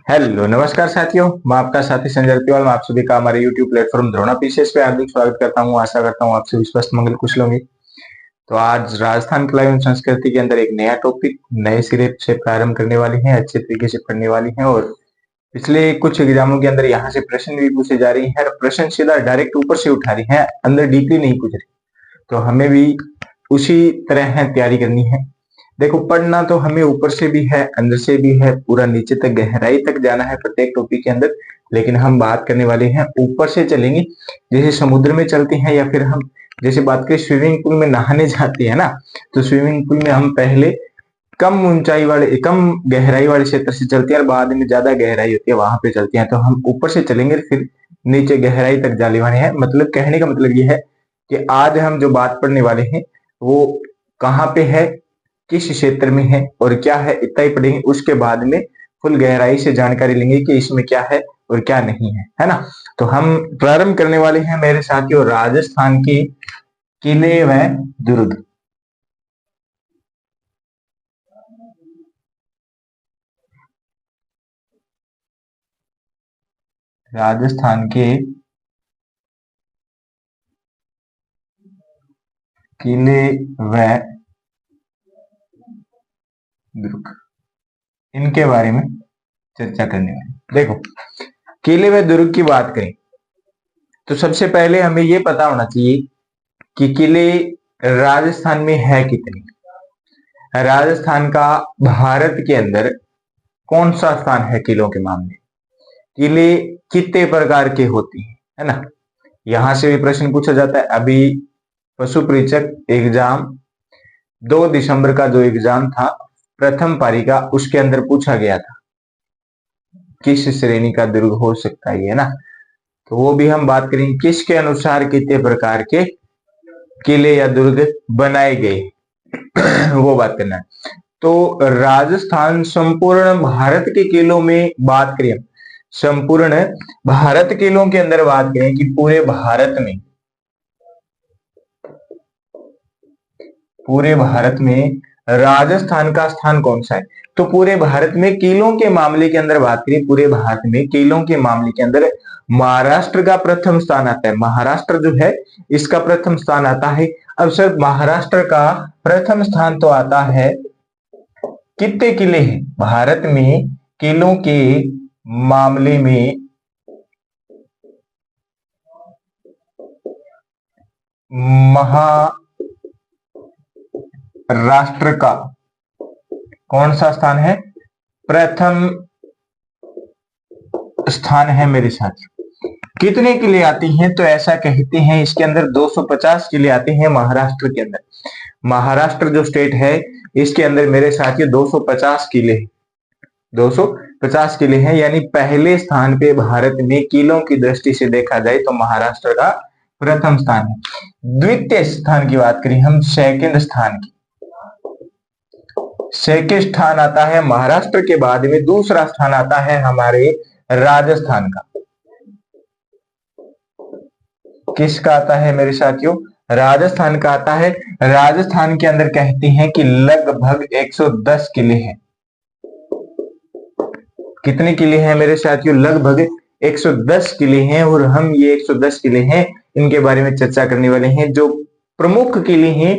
Hello नमस्कार साथियों, मैं आपका साथी संजय तिवाल। मैं आप सभी का हमारे YouTube प्लेटफॉर्म द्रोणा पीसीएस पे हार्दिक स्वागत करता हूं। आशा करता हूं आप सभी स्वस्थ मंगल कुशल होंगे। तो आज राजस्थान कला एवं संस्कृति के अंदर एक नया टॉपिक नए सिरे से प्रारंभ करने वाली हैं, अच्छे तरीके से पढ़ने वाली हैं। और पिछले कुछ एग्जामों के अंदर यहाँ से प्रश्न भी पूछे जा रही है, प्रश्न सीधा डायरेक्ट ऊपर से उठा रही है, अंदर डीपली नहीं पूछ रही। तो हमें भी उसी तरह तैयारी करनी है। देखो, पढ़ना तो हमें ऊपर से भी है, अंदर से भी है, पूरा नीचे तक गहराई तक जाना है प्रत्येक टॉपिक के अंदर। लेकिन हम बात करने वाले हैं ऊपर से चलेंगे, जैसे समुद्र में चलते हैं या फिर हम जैसे बात करें स्विमिंग पूल में नहाने जाते हैं ना, तो स्विमिंग पूल में हम पहले कम ऊंचाई वाले कम गहराई वाले क्षेत्र से चलते हैं और बाद में ज्यादा गहराई होती है वहां पे चलते हैं। तो हम ऊपर से चलेंगे फिर नीचे गहराई तक जाने वाले हैं। मतलब कहने का मतलब ये है कि आज हम जो बात पढ़ने वाले हैं वो कहाँ पे है, किस क्षेत्र में है और क्या है, इतना ही पढ़ेंगे। उसके बाद में फुल गहराई से जानकारी लेंगे कि इसमें क्या है और क्या नहीं है ना। तो हम प्रारंभ करने वाले हैं मेरे साथियों राजस्थान के किले व दुर्ग। राजस्थान के किले व दुर्ग, इनके बारे में चर्चा करने वाले। देखो, किले व दुर्ग की बात करें तो सबसे पहले हमें यह पता होना चाहिए कि किले राजस्थान में है कितने। राजस्थान का भारत के अंदर कौन सा स्थान है किलों के मामले। किले कितने प्रकार के होते हैं, है ना। यहां से भी प्रश्न पूछा जाता है। अभी पशु परीक्षक एग्जाम 2 दिसंबर का जो एग्जाम था प्रथम पारी का, उसके अंदर पूछा गया था किस श्रेणी का दुर्ग हो सकता है ना। तो वो भी हम बात करेंगे, किसके अनुसार कितने प्रकार के किले या दुर्ग बनाए गए वो बात करना है। तो राजस्थान संपूर्ण भारत के किलों में बात करें, संपूर्ण भारत किलों के अंदर बात करें कि पूरे भारत में राजस्थान का स्थान कौन सा है। तो पूरे भारत में किलों के मामले के अंदर बात करें, पूरे भारत में किलों के मामले के अंदर महाराष्ट्र का प्रथम स्थान आता है। महाराष्ट्र जो है इसका प्रथम स्थान आता है। अब सर महाराष्ट्र का प्रथम स्थान तो आता है, कितने किले हैं भारत में किलों के मामले में। महाराष्ट्र का कौन सा स्थान है, प्रथम स्थान है मेरे साथ। कितने किले आते हैं तो ऐसा कहते हैं इसके अंदर 250 किले आते हैं महाराष्ट्र के अंदर। महाराष्ट्र जो स्टेट है इसके अंदर मेरे साथियों 250 किले, 250 किले हैं। यानी पहले स्थान पे भारत में किलों की दृष्टि से देखा जाए तो महाराष्ट्र का प्रथम स्थान है। द्वितीय स्थान की बात करें हम, सेकंड स्थान की, सेकंड स्थान आता है महाराष्ट्र के बाद में दूसरा स्थान आता है हमारे राजस्थान का। किसका आता है मेरे साथियों, राजस्थान का आता है। राजस्थान के अंदर कहते हैं कि लगभग 110 किले हैं। कितने किले हैं मेरे साथियों, लगभग 110 किले हैं। और हम ये 110 किले हैं इनके बारे में चर्चा करने वाले हैं। जो प्रमुख किले हैं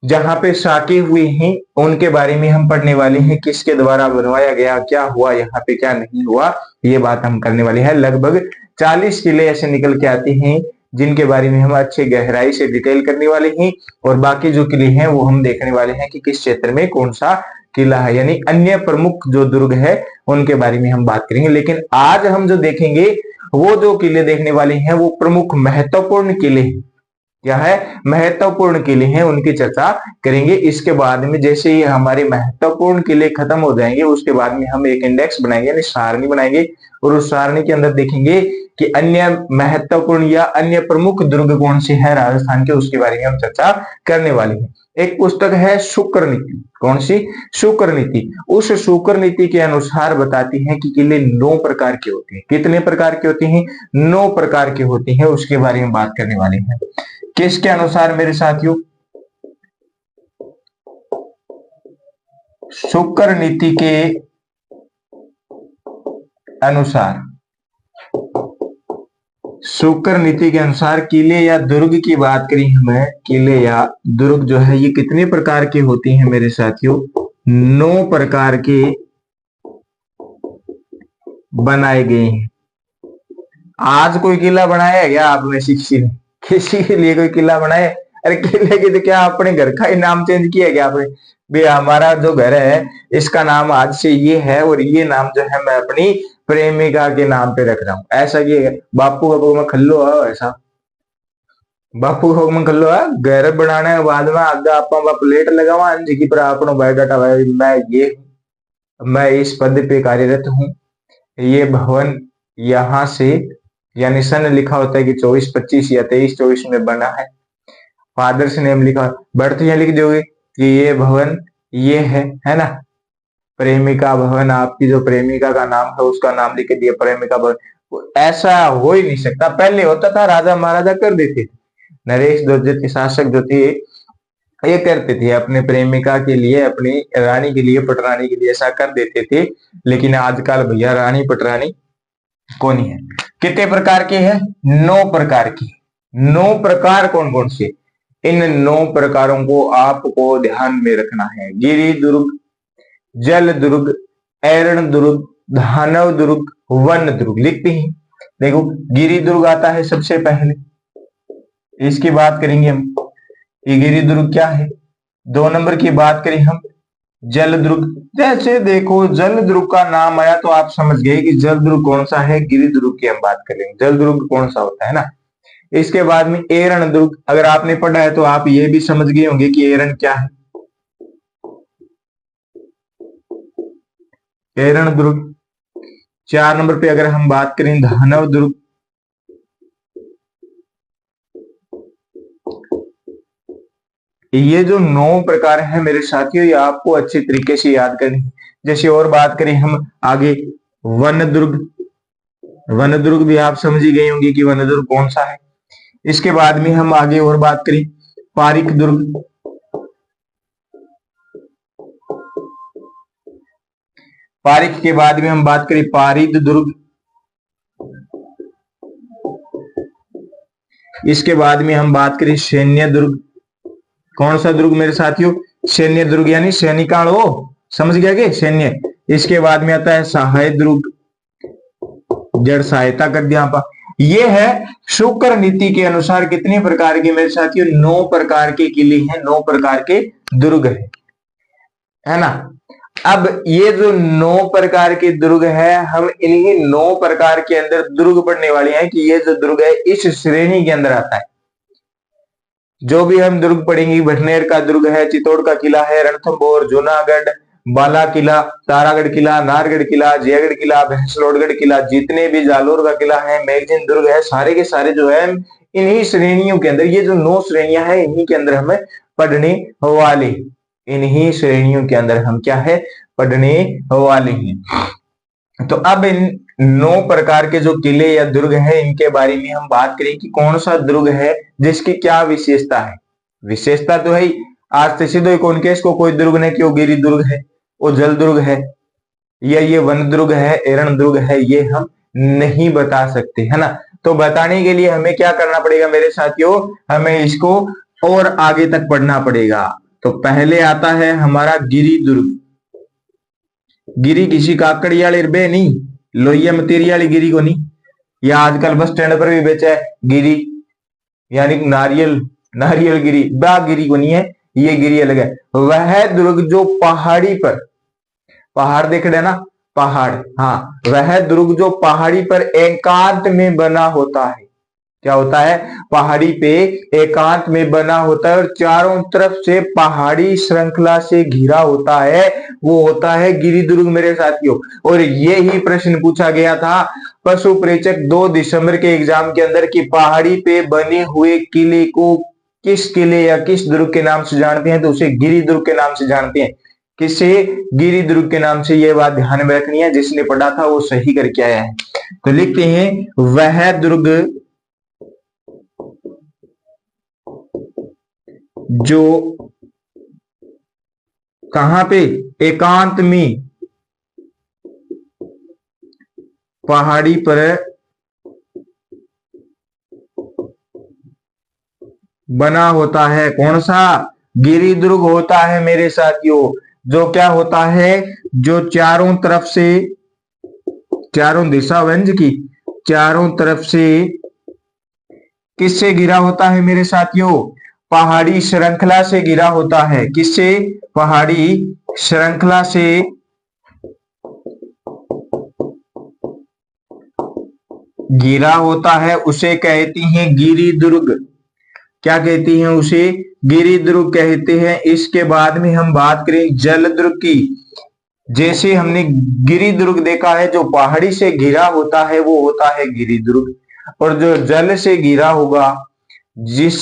जहां पे साके हुए हैं उनके बारे में हम पढ़ने वाले हैं, किसके द्वारा बनवाया गया, क्या हुआ यहाँ पे, क्या नहीं हुआ, ये बात हम करने वाले हैं। लगभग 40 किले ऐसे निकल के आते हैं जिनके बारे में हम अच्छे गहराई से डिटेल करने वाले हैं। और बाकी जो किले हैं वो हम देखने वाले हैं कि किस क्षेत्र में कौन सा किला है, यानी अन्य प्रमुख जो दुर्ग है उनके बारे में हम बात करेंगे। लेकिन आज हम जो देखेंगे वो जो किले देखने वाले हैं वो प्रमुख महत्वपूर्ण किले हैं। क्या है, महत्वपूर्ण किले हैं, उनकी चर्चा करेंगे। इसके बाद में जैसे ही हमारे महत्वपूर्ण किले खत्म हो जाएंगे उसके बाद में हम एक इंडेक्स बनाएंगे, यानी सारणी बनाएंगे। और उस सारणी के अंदर देखेंगे कि अन्य महत्वपूर्ण या अन्य प्रमुख दुर्ग कौन से हैं राजस्थान के, उसके बारे में हम चर्चा करने वाले हैं। एक पुस्तक है शुक्र नीति, कौन सी, शुक्र नीति। उस शुक्र नीति के अनुसार बताती है कि किले 9 प्रकार के होते हैं। कितने प्रकार के होते हैं, 9 प्रकार के होते हैं, उसके बारे में बात करने वाले हैं। किसके अनुसार मेरे साथियों, शुक्र नीति के अनुसार, शुक्र नीति के अनुसार किले या दुर्ग की बात करी हमें, किले या दुर्ग जो है ये कितने प्रकार के होती हैं मेरे साथियों? 9 प्रकार के बनाए गए हैं। आज कोई किला बनाया है क्या आपने किसी के लिए कोई किला बनाया? अरे किले की तो क्या अपने घर का ही नाम चेंज किया क्या आपने? भैया हमारा जो घर है इसका नाम आज से ये है और ये नाम जो है मैं अपनी प्रेमिका के नाम पे रख रहा हूं, ऐसा ये बापू का में खल्लो है, ऐसा बापू का में खल्लो है। घर बनाने के बाद में आगे आप प्लेट लगावा जी पर अपनो बायोडाटा मैं इस पद पे कार्यरत हूँ, ये भवन यहां से यानी सन लिखा होता है कि 24-25 या 23-24 में बना है, फादर्स नेम लिखा, बर्थ यहाँ लिख दोगे कि ये भवन ये है ना, प्रेमिका भवन, आपकी जो प्रेमिका का नाम है उसका नाम लिख दिया प्रेमिका भवन। ऐसा हो ही नहीं सकता, पहले होता था राजा महाराजा कर देते थे, नरेश दुर्जट के शासक जो थे ये करते थे अपने प्रेमिका के लिए, अपनी रानी के लिए, पटरानी के लिए ऐसा कर देते थे। लेकिन आजकल भैया रानी पटरानी कौन है? कितने प्रकार के हैं? 9 प्रकार की। 9 प्रकार कौन कौन से? इन 9 प्रकारों को आपको ध्यान में रखना है। गिरि दुर्ग, जल दुर्ग, एरण दुर्ग, धानव दुर्ग, वन दुर्ग। लिखते हैं, देखो गिरि दुर्ग आता है सबसे पहले, इसकी बात करेंगे हम। ये गिरि दुर्ग क्या है? 2 नंबर की बात करें हम, जल दुर्ग। जैसे देखो जल दुर्ग का नाम आया तो आप समझ गए कि जल दुर्ग कौन सा है, गिरि दुर्ग की हम बात करेंगे, जल दुर्ग कौन सा होता है ना। इसके बाद में एरण दुर्ग, अगर आपने पढ़ा है तो आप ये भी समझ गए होंगे कि एरण क्या है। एरण दुर्ग। 4 नंबर पे अगर हम बात करें धानव दुर्ग, ये जो 9 प्रकार है मेरे साथियों ये आपको अच्छी तरीके से याद करनी है। जैसे और बात करें हम आगे, वन दुर्ग। वन दुर्ग भी आप समझ ही गए होंगे कि वन दुर्ग कौन सा है। इसके बाद में हम आगे और बात करें, पारिक दुर्ग। पारिक के बाद में हम बात करें पारिद दुर्ग। इसके बाद में हम बात करें सैन्य दुर्ग। कौन सा दुर्ग मेरे साथियों? सैन्य दुर्ग, यानी सैनिकाणो, समझ गया कि सैन्य। इसके बाद में आता है सहाय दुर्ग, जड़ सहायता कर दिया आप। ये है शुक्र नीति के अनुसार कितने प्रकार के मेरे साथियों? 9 प्रकार के किले हैं, 9 प्रकार के दुर्ग है ना। अब ये जो 9 प्रकार के दुर्ग है, हम इन्हीं 9 प्रकार के अंदर दुर्ग पढ़ने वाले हैं कि ये जो दुर्ग है इस श्रेणी के अंदर आता है। जो भी हम दुर्ग पढ़ेंगे, भटनेर का दुर्ग है, चित्तौड़ का किला है, रणथंभौर, जूनागढ़, बाला किला, तारागढ़ किला, नाहरगढ़ किला, जयगढ़ किला, भैंसलोडगढ़ किला, जितने भी जालोर का किला है, मैगजीन दुर्ग है, सारे के सारे जो है इन्हीं श्रेणियों के अंदर, ये जो 9 श्रेणियां हैं इन्हीं के अंदर हमें पढ़ने वाले, इन्हीं श्रेणियों के अंदर हम क्या है पढ़ने वाले हैं। तो अब इन 9 प्रकार के जो किले या दुर्ग है इनके बारे में हम बात करें कि कौन सा दुर्ग है जिसकी क्या विशेषता है। विशेषता तो है आज से सीधे कौन के इसको कोई दुर्ग नहीं, क्यों गिरि दुर्ग है, वो जल दुर्ग है, या ये वन दुर्ग है, एरण दुर्ग है, ये हम नहीं बता सकते है ना। तो बताने के लिए हमें क्या करना पड़ेगा मेरे साथियों? हमें इसको और आगे तक पढ़ना पड़ेगा। तो पहले आता है हमारा गिरि दुर्ग। गिरी किसी काकड़ी वाले रुपए नहीं, लोहिया मतेरी वाली गिरी को नहीं। या आजकल बस स्टैंड पर भी बेचा है गिरी, यानी नारियल, नारियल गिरी, बा गिरी को नहीं है, ये गिरी अलग है। वह दुर्ग जो पहाड़ी पर, पहाड़ देख रहे ना, पहाड़, हाँ, वह दुर्ग जो पहाड़ी पर एकांत में बना होता है। क्या होता है? पहाड़ी पे एकांत में बना होता है और चारों तरफ से पहाड़ी श्रृंखला से घिरा होता है, वो होता है गिरि दुर्ग मेरे साथियों। और ये ही प्रश्न पूछा गया था पशु प्रेक्षक 2 दिसंबर के एग्जाम के अंदर कि पहाड़ी पे बने हुए किले को किस किले या किस दुर्ग के नाम से जानते हैं? तो उसे गिरि दुर्ग के नाम से जानते हैं। किसे? गिरि दुर्ग के नाम से। यह बात ध्यान में रखनी है, जिसने पढ़ा था वो सही करके आया है। तो लिखते हैं वह दुर्ग जो कहां पे? एकांत में पहाड़ी पर बना होता है। कौन सा? गिरिदुर्ग होता है मेरे साथियों। जो क्या होता है, जो चारों तरफ से, चारों दिशा व्यंज की चारों तरफ से किससे घिरा होता है मेरे साथियों? पहाड़ी श्रृंखला से घिरा होता है। किससे? पहाड़ी श्रृंखला से घिरा होता है, उसे कहती हैं गिरिदुर्ग। क्या कहती हैं उसे? गिरिदुर्ग कहते हैं। इसके बाद में हम बात करें जलदुर्ग की। जैसे हमने गिरिदुर्ग देखा है, जो पहाड़ी से घिरा होता है वो होता है गिरिदुर्ग, और जो जल से घिरा होगा, जिस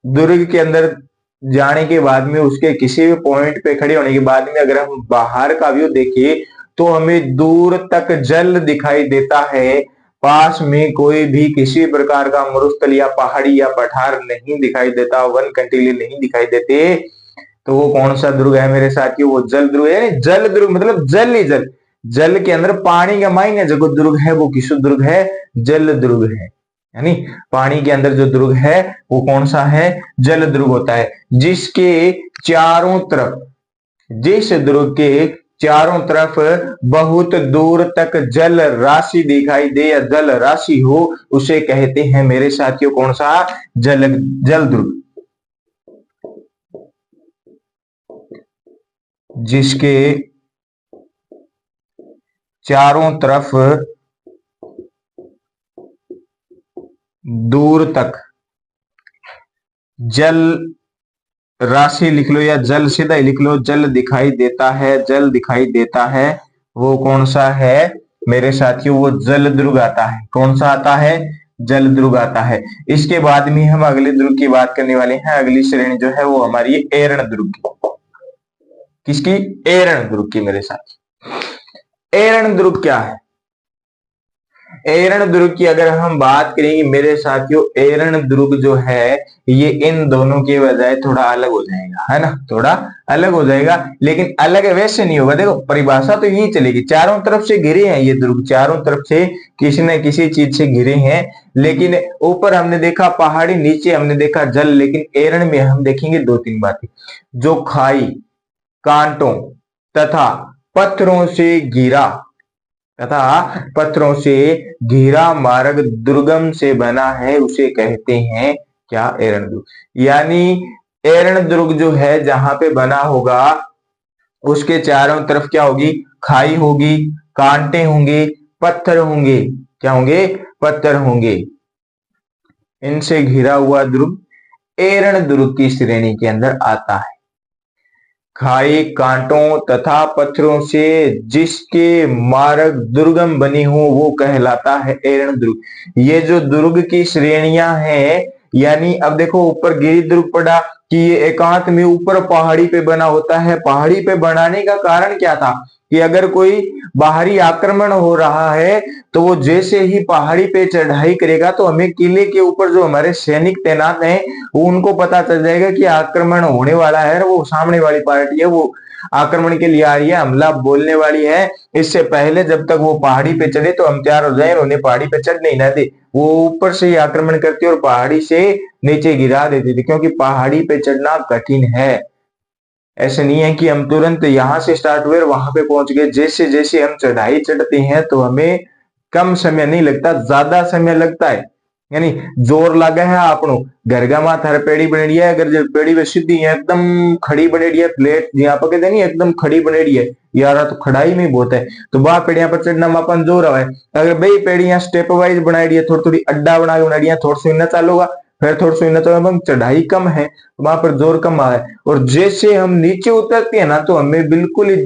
दुर्ग के अंदर जाने के बाद में उसके किसी भी पॉइंट पे खड़े होने के बाद में अगर हम बाहर का व्यू देखें तो हमें दूर तक जल दिखाई देता है। पास में कोई भी किसी प्रकार का मरुस्थल या पहाड़ी या पठार नहीं दिखाई देता, वन कंटीले नहीं दिखाई देते। तो वो कौन सा दुर्ग है मेरे साथियों? वो जल दुर्ग है। जल दुर्ग मतलब जल ही जल, जल के अंदर पानी का मायने जो दुर्ग है वो किस दुर्ग है? जल दुर्ग है। यानी पानी के अंदर जो दुर्ग है वो कौन सा है? जल दुर्ग होता है। जिसके चारों तरफ, जिस दुर्ग के चारों तरफ बहुत दूर तक जल राशि दिखाई दे या जल राशि हो, उसे कहते हैं मेरे साथियों कौन सा? जल जल दुर्ग। जिसके चारों तरफ दूर तक जल राशि लिख लो या जल सीधा ही लिख लो, जल दिखाई देता है, जल दिखाई देता है। वो कौन सा है मेरे साथियों? वो जल दुर्ग आता है। कौन सा आता है? जल दुर्ग आता है। इसके बाद में हम अगले दुर्ग की बात करने वाले हैं। अगली श्रेणी जो है वो हमारी एरण दुर्ग की। किसकी? एरण दुर्ग की मेरे साथ। एरण दुर्ग क्या है? एरण दुर्ग की अगर हम बात करेंगे मेरे साथियों, एरण दुर्ग जो है ये इन दोनों के बजाय थोड़ा अलग हो जाएगा, है ना? थोड़ा अलग हो जाएगा, लेकिन अलग वैसे नहीं होगा। देखो परिभाषा तो यही चलेगी, चारों तरफ से घिरे हैं ये दुर्ग, चारों तरफ से किसी न किसी चीज से घिरे हैं। लेकिन ऊपर हमने देखा पहाड़ी, नीचे हमने देखा जल, लेकिन एरण में हम देखेंगे दो तीन बातें। जो खाई, कांटों तथा पत्थरों से घिरा, तथा पत्थरों से घिरा मार्ग दुर्गम से बना है, उसे कहते हैं क्या? एरण दुर्ग। यानी एरण दुर्ग जो है जहां पे बना होगा उसके चारों तरफ क्या होगी? खाई होगी, कांटे होंगे, पत्थर होंगे। क्या होंगे? पत्थर होंगे। इनसे घिरा हुआ दुर्ग एरण दुर्ग की श्रेणी के अंदर आता है। खाई, कांटों तथा पत्थरों से जिसके मार्ग दुर्गम बनी हो वो कहलाता है एरण दुर्ग। ये जो दुर्ग की श्रेणियां हैं, यानी अब देखो ऊपर गिरि दुर्ग पड़ा कि ये एकांत में ऊपर पहाड़ी पे बना होता है। पहाड़ी पे बनाने का कारण क्या था कि अगर कोई बाहरी आक्रमण हो रहा है तो वो जैसे ही पहाड़ी पे चढ़ाई करेगा तो हमें किले के ऊपर जो हमारे सैनिक तैनात हैं वो उनको पता चल जाएगा कि आक्रमण होने वाला है, वो सामने वाली पार्टी है वो आक्रमण के लिए आ रही है, हमला बोलने वाली है। इससे पहले जब तक वो पहाड़ी पे चढ़े तो हम तैयार हो जाए, उन्हें पहाड़ी पे चढ़ने ही ना दे। वो ऊपर से ही आक्रमण करती और पहाड़ी से नीचे गिरा देती थी, क्योंकि पहाड़ी पे चढ़ना कठिन है। ऐसे नहीं है कि हम तुरंत यहां से स्टार्ट हुए और वहां पे पहुंच गए। जैसे जैसे हम चढ़ाई चढ़ते हैं तो हमें कम समय नहीं लगता, ज्यादा समय लगता है। यानी जोर लगा है आपनो घर मा थारे पेड़ी बनेड़ी है, अगर पेड़ी वे सीधी है एकदम खड़ी बनेड़ी है, फ्लैट यहाँ पर कहते नहीं एकदम खड़ी बनेड़ी है यार, तो खड़ाई में बहुत है, तो वह पेड़िया पर चढ़ना में अपन जोर है। अगर बई पेड़ियां स्टेप वाइज बनाई है, थोड़ी थोड़ी अड्डा बना के बनाई है, थोड़ा सा इन्ना चालूगा फिर थोड़ा सा इन्ना, तो चढ़ाई कम है वहां पर जोर कम आ है। और जैसे हम नीचे उतरते हैं ना तो हमें बिल्कुल ही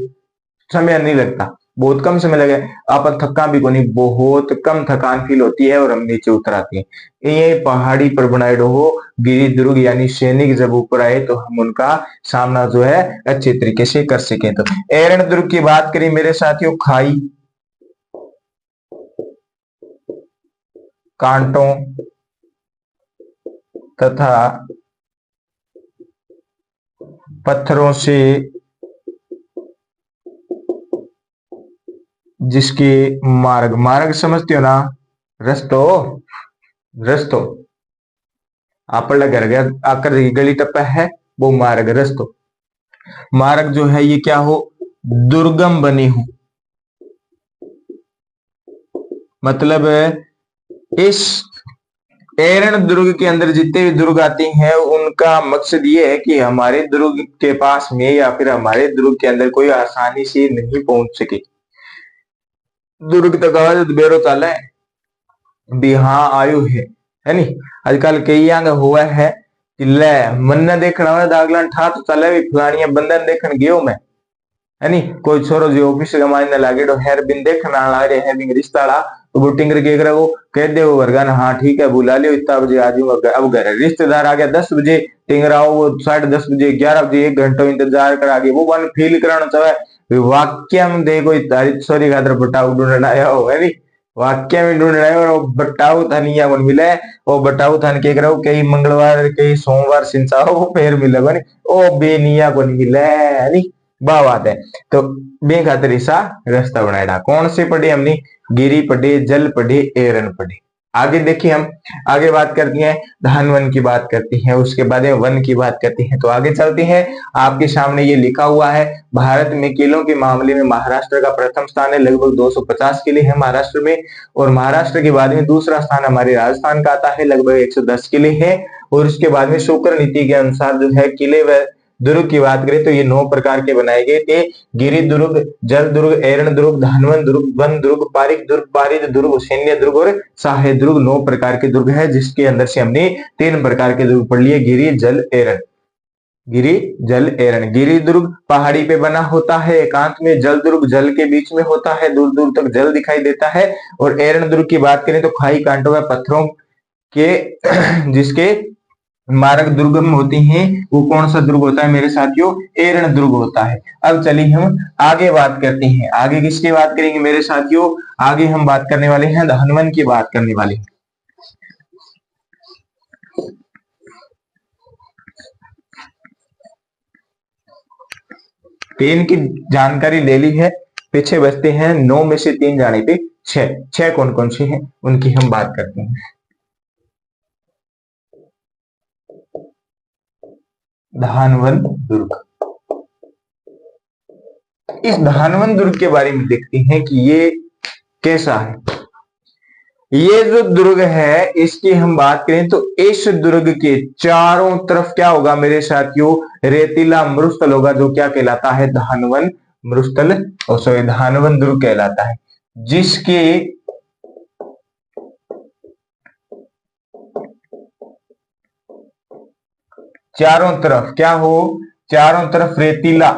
समय नहीं लगता, बहुत कम समय लगे, अपन थका भी को नहीं, बहुत कम थकान फील होती है और हम नीचे उतर आते हैं। ये पहाड़ी पर बनाए हो गिरि दुर्ग, यानी सैनिक जब ऊपर आए तो हम उनका सामना जो है अच्छे तरीके से कर सके। तो एरण दुर्ग की बात करें मेरे साथियों, खाई, कांटों तथा पत्थरों से जिसके मार्ग, मार्ग समझते हो ना, रस्तो, रस्तो आपला घर गया आकर गली टप्पा है वो मार्ग, रस्तो। मार्ग जो है ये क्या हो, दुर्गम बनी हो, मतलब इस एरण दुर्ग के अंदर जितने भी दुर्ग आते हैं उनका मकसद ये है कि हमारे दुर्ग के पास में या फिर हमारे दुर्ग के अंदर कोई आसानी से नहीं पहुंच सके। दुर्ग तक आवाज बेरो चाला है भी, हाँ आयु है नी। आजकल कई अंग हुआ है कि ले मन ने देखना हो दागला ठा तो चले भी फलानिया बंदन देखन गयो मैं, है नी। कोई छोरो जो ऑफिस का मायने लागे तो हेर बिन देखना ला रहे है बिन रिश्ता तो वो टिंगर के वो कह दे वो वर्गा ना, हाँ ठीक है बुला लियो इतना बजे आ जाऊंगा। अब घर रिश्तेदार आ गया 10 बजे, टिंगर आओ वो 10:30 बजे 11 बजे 1 घंटा इंतजार करा गया वो वन फील कराना चाहे वाक्य में देखो तारीख सॉरी खातर बटाऊ ढूंढना आया हो, है नी। वाक्य में ढूंढ रहे हो बटाऊ थानी या मिले वो बटाऊ थान के करो कई मंगलवार कई सोमवार सिंचाओ वो फिर मिले बनी ओ बेनिया को नहीं मिले, है नी। वाह बात है। तो बे खातिर ऐसा रास्ता बनाया कौन से पढ़े हमने, गिरी पढ़े, जल पढ़े, एरन पढ़े। आगे देखिए हम आगे बात करती हैं धान वन की बात करती हैं, उसके बाद में वन की बात करती हैं। तो आगे चलते हैं, आपके सामने ये लिखा हुआ है भारत में किलों के मामले में महाराष्ट्र का प्रथम स्थान है, लगभग 250 किले हैं महाराष्ट्र में। और महाराष्ट्र के बाद में दूसरा स्थान हमारे राजस्थान का आता है, लगभग 110 किले हैं। और उसके बाद में शुक्र नीति के अनुसार जो है किले व दुर्ग की बात करें तो ये 9 प्रकार के बनाए गए थे, गिरि दुर्ग, जल दुर्ग, एरण दुर्ग, धानवन दुर्ग, वन दुर्ग, पारिक दुर्ग, पारिद दुर्ग, सैन्य दुर्ग और साहे दुर्ग। 9 प्रकार के दुर्ग है जिसके अंदर से हमने 3 प्रकार के दुर्ग पढ़ लिए, गिरि जल एरण। गिरि जल एरण, गिरि दुर्ग पहाड़ी पे बना होता है एकांत में, जल दुर्ग जल के बीच में होता है, दूर दूर तक जल दिखाई देता है। और एरण दुर्ग की बात करें तो खाई कांटों व पत्थरों के जिसके मार्ग दुर्गम होते हैं, वो कौन सा दुर्ग होता है मेरे साथियों, एरण दुर्ग होता है। अब चलिए हम आगे बात करते हैं, आगे किसकी बात करेंगे मेरे साथियों, आगे हम बात करने वाले हैं हनुमान की बात करने वाले हैं। तीन की जानकारी ले ली है, पीछे बचते हैं 9 में से 3 जाने पे 6 कौन कौन से हैं उनकी हम बात करते हैं। धानवन दुर्ग, इस धानवन दुर्ग के बारे में देखते हैं कि ये कैसा है। ये जो दुर्ग है इसकी हम बात करें तो इस दुर्ग के चारों तरफ क्या होगा मेरे साथियों, रेतीला मरुस्थल होगा जो क्या कहलाता है, धानवन मरुस्थल और सॉरी धानवन दुर्ग कहलाता है। जिसके चारों तरफ क्या हो, चारों तरफ रेतीला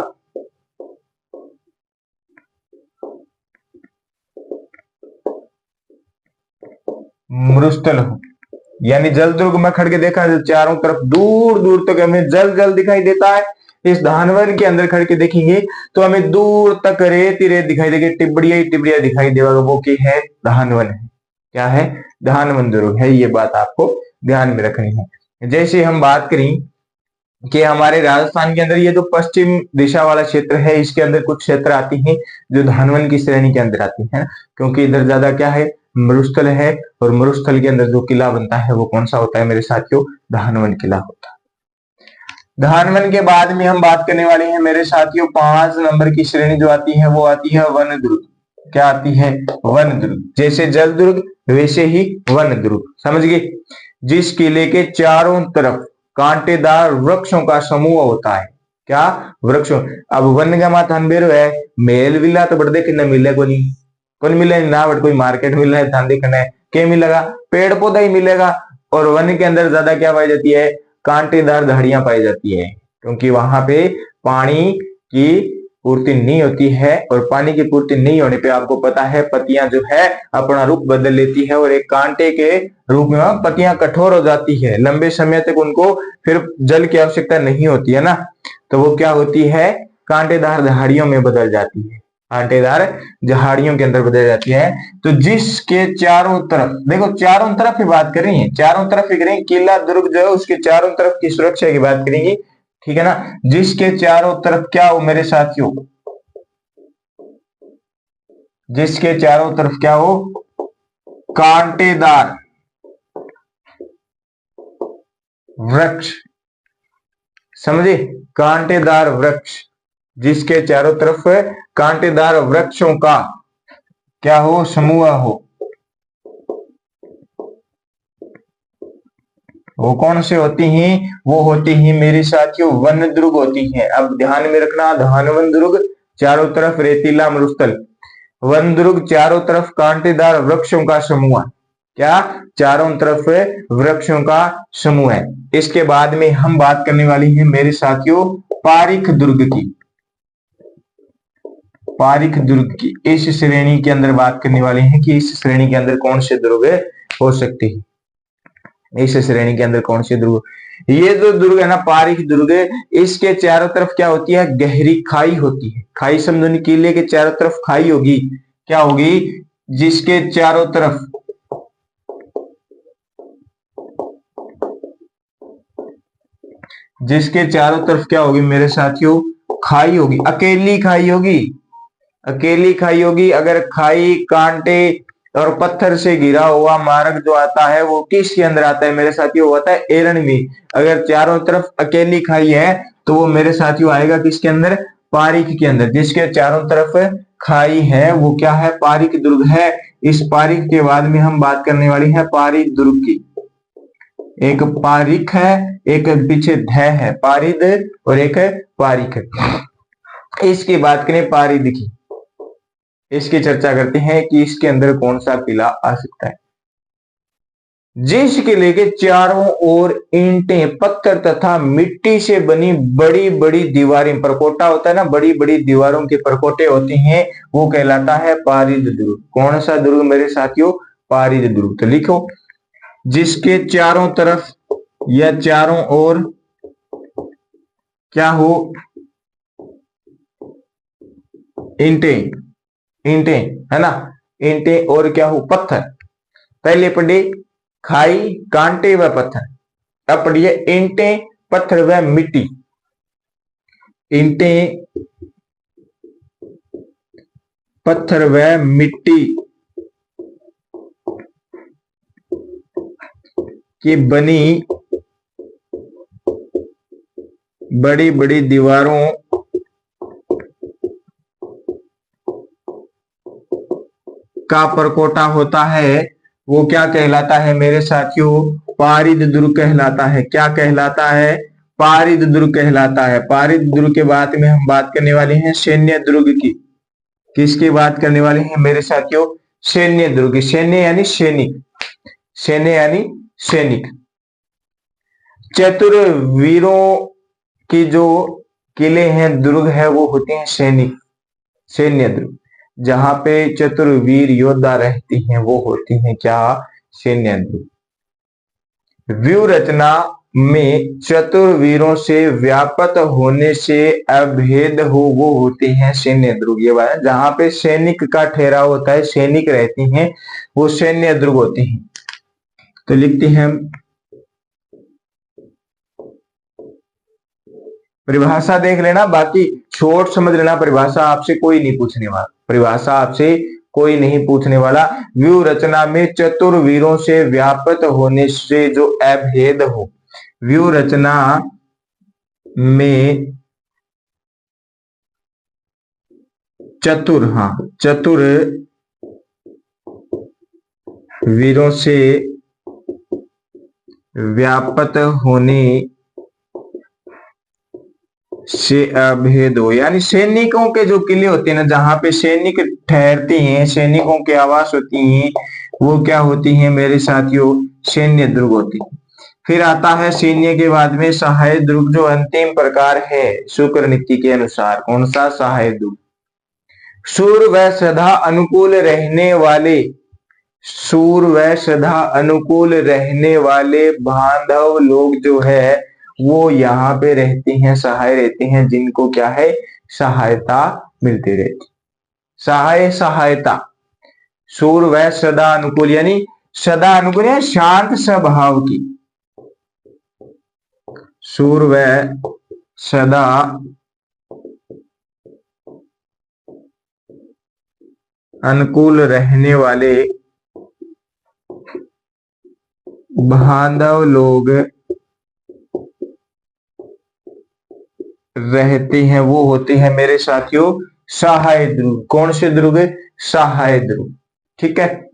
मरुस्थल हो, यानी जल दुर्ग में खड़ के देखा चारों तरफ दूर दूर तक हमें जल जल दिखाई देता है। इस धानवन के अंदर खड़ के देखेंगे तो हमें दूर तक रेत ही रेत दिखाई देगी, टिबड़िया ही टिबड़िया दिखाई देगा, वो की है धानवन है। क्या है, धानवन दुर्ग है, ये बात आपको ध्यान में रखनी है। जैसे हम बात करें कि हमारे राजस्थान के अंदर ये जो पश्चिम दिशा वाला क्षेत्र है इसके अंदर कुछ क्षेत्र आती हैं जो धानवन की श्रेणी के अंदर आती है, क्योंकि इधर ज्यादा क्या है मरुस्थल है, और मरुस्थल के अंदर जो किला बनता है वो कौन सा होता है मेरे साथियों, धानवन किला होता है। धानवन के बाद में हम बात करने वाले हैं मेरे साथियों 5 नंबर की श्रेणी जो आती है वो आती है वन दुर्ग। क्या आती है, वन दुर्ग। जैसे जल दुर्ग वैसे ही वन दुर्ग, समझ गए। जिस किले के चारों तरफ कांटेदार वृक्षों का समूह होता है, क्या वृक्षों। अब वन का माथा अनबेरो है, मेल विला तो बड़े देखने मिले को नहीं, कौन मिले ना बट कोई मार्केट मिल रहा है धान देखना है, क्या मिलेगा, पेड़ पौधा ही मिलेगा। और वन के अंदर ज्यादा क्या पाई जाती है, कांटेदार झाड़ियां पाई जाती है, क्योंकि वहां पे पानी की पूर्ति नहीं होती है, और पानी की पूर्ति नहीं होने पे आपको पता है पत्तियां जो है अपना रूप बदल लेती है, और एक कांटे के रूप में पत्तियां कठोर हो जाती है, लंबे समय तक उनको फिर जल की आवश्यकता नहीं होती है ना, तो वो क्या होती है, कांटेदार झाड़ियों में बदल जाती है, कांटेदार झाड़ियों के अंदर बदल जाती है। तो जिसके चारों तरफ देखो, चारों तरफ ही बात कर रही है, चारों तरफ ही करेंगे, किला दुर्ग जो है उसके चारों तरफ की सुरक्षा की बात करेंगे, ठीक है ना। जिसके चारों तरफ क्या हो मेरे साथियों, जिसके चारों तरफ क्या हो, कांटेदार वृक्ष, समझे, कांटेदार वृक्ष, जिसके चारों तरफ कांटेदार वृक्षों का क्या हो, समूह हो। वो कौन से होती हैं, वो होती हैं मेरे साथियों वन दुर्ग होती हैं। अब ध्यान में रखना, धान वन दुर्ग चारों तरफ रेतीला मरुस्थल, वन दुर्ग चारों तरफ कांटेदार वृक्षों का समूह, क्या, चारों तरफ वृक्षों का समूह है। इसके बाद में हम बात करने वाली हैं मेरे साथियों पारीख दुर्ग की, पारीख दुर्ग की। इस श्रेणी के अंदर बात करने वाले हैं कि इस श्रेणी के अंदर कौन से दुर्ग हो सकते हैं, इस श्रेणी के अंदर कौन से दुर्ग, ये जो दुर्ग है ना पारीख दुर्ग, इसके चारों तरफ क्या होती है, गहरी खाई होती है। खाई समझो, किले के चारों तरफ खाई होगी, क्या होगी, जिसके चारों तरफ क्या होगी मेरे साथियों, खाई होगी, अकेली खाई होगी, अकेली खाई होगी। अगर खाई कांटे और पत्थर से घिरा हुआ मार्ग जो आता है वो किसके अंदर आता है मेरे साथियों, वो आता है एरण में। अगर चारों तरफ अकेली खाई है तो वो मेरे साथियों आएगा किसके अंदर, पारीख के अंदर। जिसके चारों तरफ खाई है वो क्या है, पारीख दुर्ग है। इस पारीख के बाद में हम बात करने वाली है पारीख दुर्ग की। एक पारीख है, एक पीछे ध है, पारिद, और एक है पारीख। इसकी बात करें पारिद की, इसकी चर्चा करते हैं कि इसके अंदर कौन सा किला आ सकता है। जिस किले के चारों ओर ईंटें, पत्थर तथा मिट्टी से बनी बड़ी बड़ी दीवारें, परकोटा होता है ना, बड़ी बड़ी दीवारों के परकोटे होते हैं, वो कहलाता है पारिद दुर्ग। कौन सा दुर्ग मेरे साथियों, पारिद दुर्ग। तो लिखो, जिसके चारों तरफ या चारों ओर क्या हो, ईंटें, ईंटें है ना, ईंटें और क्या हो, पत्थर। पहले पढ़े खाई, कांटे व पत्थर, अब पढ़िए ईंटें, पत्थर व मिट्टी। ईंटें, पत्थर व मिट्टी की बनी बड़ी बड़ी दीवारों का परकोटा होता है, वो क्या कहलाता है मेरे साथियों, पारिद दुर्ग कहलाता है। क्या कहलाता है, पारिद दुर्ग कहलाता है। पारिद दुर्ग के बाद में हम बात करने वाले हैं सैन्य दुर्ग की। किसकी बात करने वाले हैं मेरे साथियों, सैन्य दुर्ग। सैन्य यानी सैनिक, सैन्य यानी सैनिक। चतुरवीरों की जो किले हैं, दुर्ग है, वो होते हैं सैनिक, सैन्य दुर्ग। जहां पे चतुरवीर योद्धा रहती हैं वो होती हैं क्या, सैन्य दुर्ग। व्यू रचना में चतुरवीरों से व्याप्त होने से अभेद हो, वो होते हैं सैन्य दुर्ग। ये बात, जहां पे सैनिक का ठहराव होता है, सैनिक रहती हैं, वो सैन्य दुर्ग होती हैं। तो लिखते हैं, परिभाषा देख लेना, बाकी छोट समझ लेना। परिभाषा आपसे कोई नहीं पूछने वाला, परिभाषा आपसे कोई नहीं पूछने वाला। व्यू रचना में चतुर्वीरों से व्याप्त होने से जो अभेद हो, व्यू रचना में चतुर, हाँ, चतुर वीरों से व्याप्त होने से अभेद हो, यानी सैनिकों के जो किले होते हैं ना, जहां पे सैनिक ठहरते हैं, सैनिकों के आवास होती हैं, वो क्या होती हैं मेरे साथियों, सैन्य दुर्ग होती है। फिर आता है सैन्य के बाद में सहायक दुर्ग, जो अंतिम प्रकार है शुक्र नीति के अनुसार। कौन सा, सहायक दुर्ग। सूर व श्रद्धा अनुकूल रहने वाले, सूर व श्रद्धा अनुकूल रहने वाले बांधव लोग जो है वो यहाँ पे रहते हैं, सहाय रहते हैं, जिनको क्या है, सहायता मिलती रहती, सहाय, सहायता। सूर व सदा अनुकूल, यानी सदा अनुकूल है, शांत स्वभाव की। सूर व सदा अनुकूल रहने वाले बांधव लोग रहते हैं वो होते हैं मेरे साथियों सहाय ध्रुव। कौन से ध्रुव? सहाय ध्रुव। ठीक है,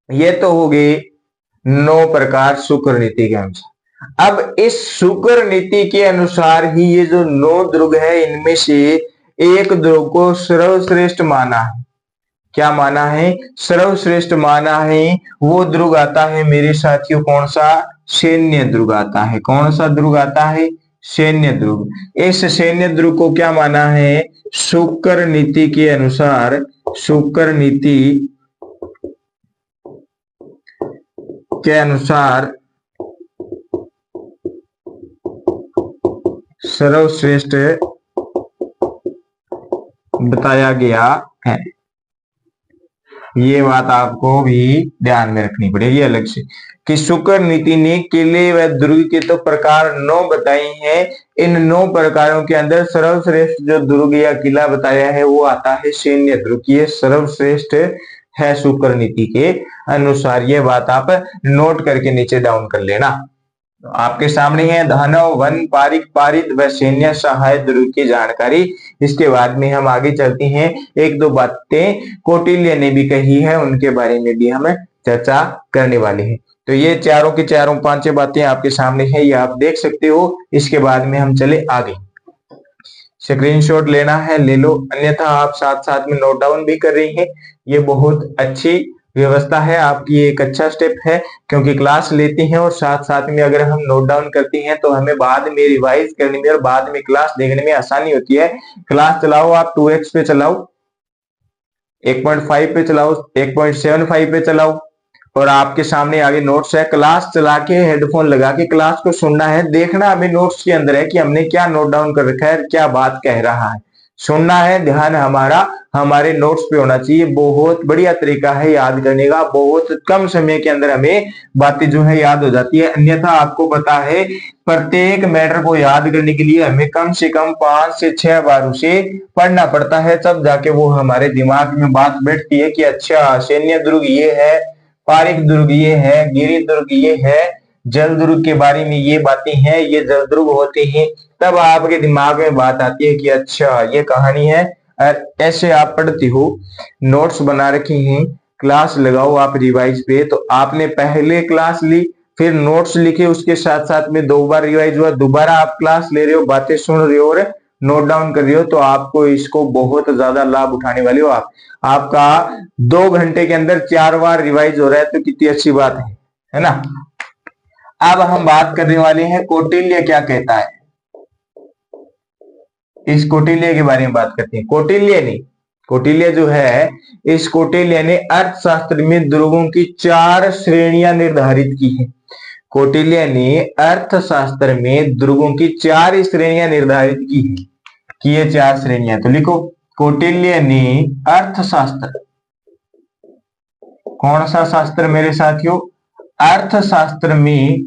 ये तो हो गई 9 प्रकार शुक्र नीति के अनुसार। अब इस शुक्र नीति के अनुसार ही ये जो 9 ध्रुव है इनमें से एक ध्रुव को सर्वश्रेष्ठ माना है। क्या माना है? सर्वश्रेष्ठ माना है। वो ध्रुव आता है मेरे साथियों कौन सा? सैन्य ध्रुव आता है। कौन सा ध्रुव आता है? सैन्य ध्रुव। इस सैन्य ध्रुव को क्या माना है? शुक्र नीति के अनुसार, शुक्र नीति के अनुसार सर्वश्रेष्ठ बताया गया है। ये बात आपको भी ध्यान में रखनी पड़ेगी अलग से कि शुक्र नीति ने किले व दुर्ग के तो प्रकार 9 बताए हैं। इन 9 प्रकारों के अंदर सर्वश्रेष्ठ जो दुर्ग या किला बताया है वो आता है सैन्य दुर्ग। ये सर्वश्रेष्ठ है शुक्र नीति के अनुसार। ये बात आप नोट करके नीचे डाउन कर लेना। तो आपके सामने है दानव, वन, पारिक, पारित व सैन्य सहाय दुर्ग की जानकारी। इसके बाद में हम आगे चलते हैं। एक दो बातें कौटिल्य ने भी कही है, उनके बारे में भी हम चर्चा करने वाले हैं। तो ये चारों की चारों 5 बातें आपके सामने है, ये आप देख सकते हो। इसके बाद में हम चले आगे। स्क्रीनशॉट लेना है ले लो, अन्यथा आप साथ साथ में नोट डाउन भी कर रही हैं। ये बहुत अच्छी व्यवस्था है आपकी, एक अच्छा स्टेप है क्योंकि क्लास लेते हैं और साथ साथ में अगर हम नोट डाउन करते हैं तो हमें बाद में रिवाइज करने में और बाद में क्लास देखने में आसानी होती है। क्लास चलाओ आप 2x पे चलाओ, 1.5 पे चलाओ, 1.75 पे चलाओ और आपके सामने आगे नोट्स है। क्लास चला के हेडफोन लगा के क्लास को सुनना है, देखना हमें नोट्स के अंदर है कि हमने क्या नोट डाउन कर रखा है, क्या बात कह रहा है, सुनना है। ध्यान हमारा हमारे नोट्स पे होना चाहिए। बहुत बढ़िया तरीका है याद करने का, बहुत कम समय के अंदर हमें बातें जो है याद हो जाती है। अन्यथा आपको पता है प्रत्येक मैटर को याद करने के लिए हमें कम से कम 5 से 6 बार उसे पढ़ना पड़ता है, तब जाके वो हमारे दिमाग में बात बैठती है कि अच्छा सैन्य दुर्ग ये है, पारिक दुर्ग ये है, गिरि दुर्ग ये है, जल दुर्ग के बारे में ये बातें हैं, ये जल दुर्ग होते हैं। तब आपके दिमाग में बात आती है कि अच्छा ये कहानी है। और ऐसे आप पढ़ती हो, नोट्स बना रखी हैं, क्लास लगाओ आप रिवाइज पे। तो आपने पहले क्लास ली, फिर नोट्स लिखे, उसके साथ साथ में 2 बार रिवाइज हुआ, दोबारा आप क्लास ले रहे हो, बातें सुन रहे हो और नोट डाउन कर रहे हो, तो आपको इसको बहुत ज्यादा लाभ उठाने वाले हो आप। आपका 2 घंटे के अंदर 4 बार रिवाइज हो रहा है, तो कितनी अच्छी बात है ना। अब हम बात करने वाले हैं कौटिल्य क्या कहता है। इस कौटिल्य के बारे में बात करते हैं। कौटिल्य ने, कौटिल्य जो है, इस कौटिल्य ने अर्थशास्त्र में दुर्गों की 4 श्रेणियां निर्धारित की है। कौटिल्य ने अर्थशास्त्र में दुर्गों की 4 श्रेणियां निर्धारित की है कि ये 4 श्रेणियां, तो लिखो कौटिल्य ने अर्थशास्त्र, कौन सा शास्त्र मेरे साथियों? अर्थशास्त्र में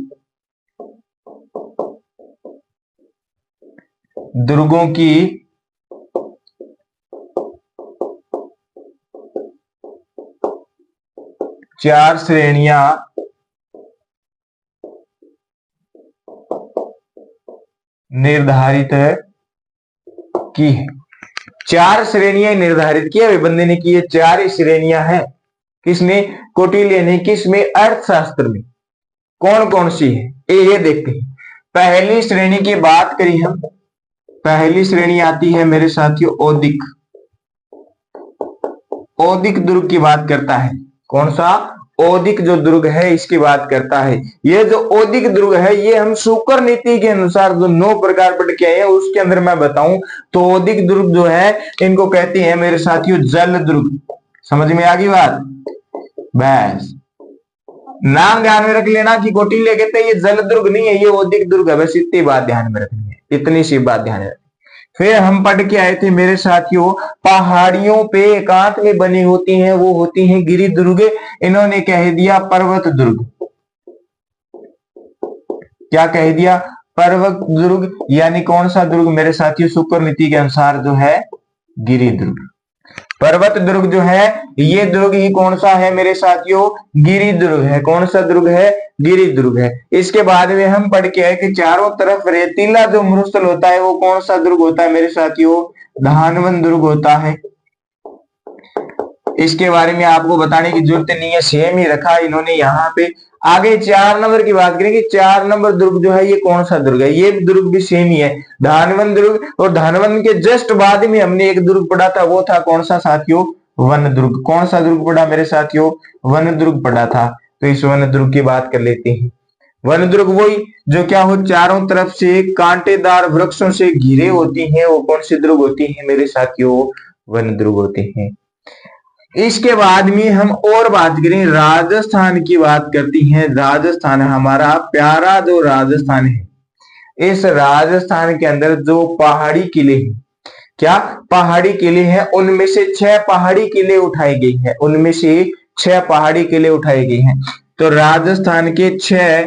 दुर्गों की 4 श्रेणियां निर्धारित की है। 4 श्रेणियां निर्धारित की है बंदे ने की, ये 4 श्रेणियां हैं। किसने? कौटिल्य ने। किसमें? अर्थशास्त्र में। कौन कौन सी है ये देखते हैं। पहली श्रेणी की बात करी हम, पहली श्रेणी आती है मेरे साथियों औदिक। औदिक दुर्ग की बात करता है। कौन सा? औदिक जो दुर्ग है इसकी बात करता है। ये जो औदिक दुर्ग है ये हम शुक्र नीति के अनुसार जो 9 प्रकार पढ़ के आए हैं उसके अंदर मैं बताऊं तो औदिक दुर्ग जो है इनको कहते हैं मेरे साथियों जल दुर्ग। समझ में आ गई बात? बस नाम ध्यान में रख लेना कि कौटिल्य कहते हैं ये जल दुर्ग नहीं है, ये औदिक दुर्ग है। बस इतनी बात ध्यान में रखनी है, इतनी सी बात ध्यान में रखनी। फिर हम पढ़ के आए थे मेरे साथियों पहाड़ियों पे एकांत में बनी होती हैं वो होती हैं गिरि दुर्ग। इन्होंने कह दिया पर्वत दुर्ग। क्या कह दिया? पर्वत दुर्ग। यानी कौन सा दुर्ग मेरे साथियों? शुक्र नीति के अनुसार जो है गिरि दुर्ग। पर्वत दुर्ग जो है ये दुर्ग ही कौन सा है मेरे साथियों, गिरि दुर्ग है। कौन सा दुर्ग है, गिरि दुर्ग है। इसके बाद में हम पढ़ के आए कि चारों तरफ रेतीला जो मरुस्थल होता है वो कौन सा दुर्ग होता है मेरे साथियों, धानवन दुर्ग होता है। इसके बारे में आपको बताने की जरूरत नहीं है, सेम ही रखा इन्होंने यहाँ पे। आगे 4 नंबर की बात करेंगे, 4 नंबर दुर्ग जो है ये कौन सा दुर्ग है, ये दुर्ग भी सेम ही है, धानवन दुर्ग। और धानवन के जस्ट बाद में हमने एक दुर्ग पढ़ा था, वो था कौन सा साथियों, वन दुर्ग। कौन सा दुर्ग पढ़ा मेरे साथियों, वन दुर्ग पढ़ा था। तो इस वन दुर्ग की बात कर लेते हैं। वन दुर्ग वही जो क्या हो, चारों तरफ से कांटेदार वृक्षों से घिरे होती हैं, वो कौन सी दुर्ग होती है मेरे साथियों, वन दुर्ग होते हैं। इसके बाद में हम और बात करें, राजस्थान की बात करती हैं। राजस्थान हमारा प्यारा जो राजस्थान है, इस राजस्थान के अंदर जो पहाड़ी किले हैं, क्या पहाड़ी किले हैं, उनमें से 6 पहाड़ी किले उठाए गए हैं, उनमें से 6 पहाड़ी किले उठाए गए हैं। तो राजस्थान के 6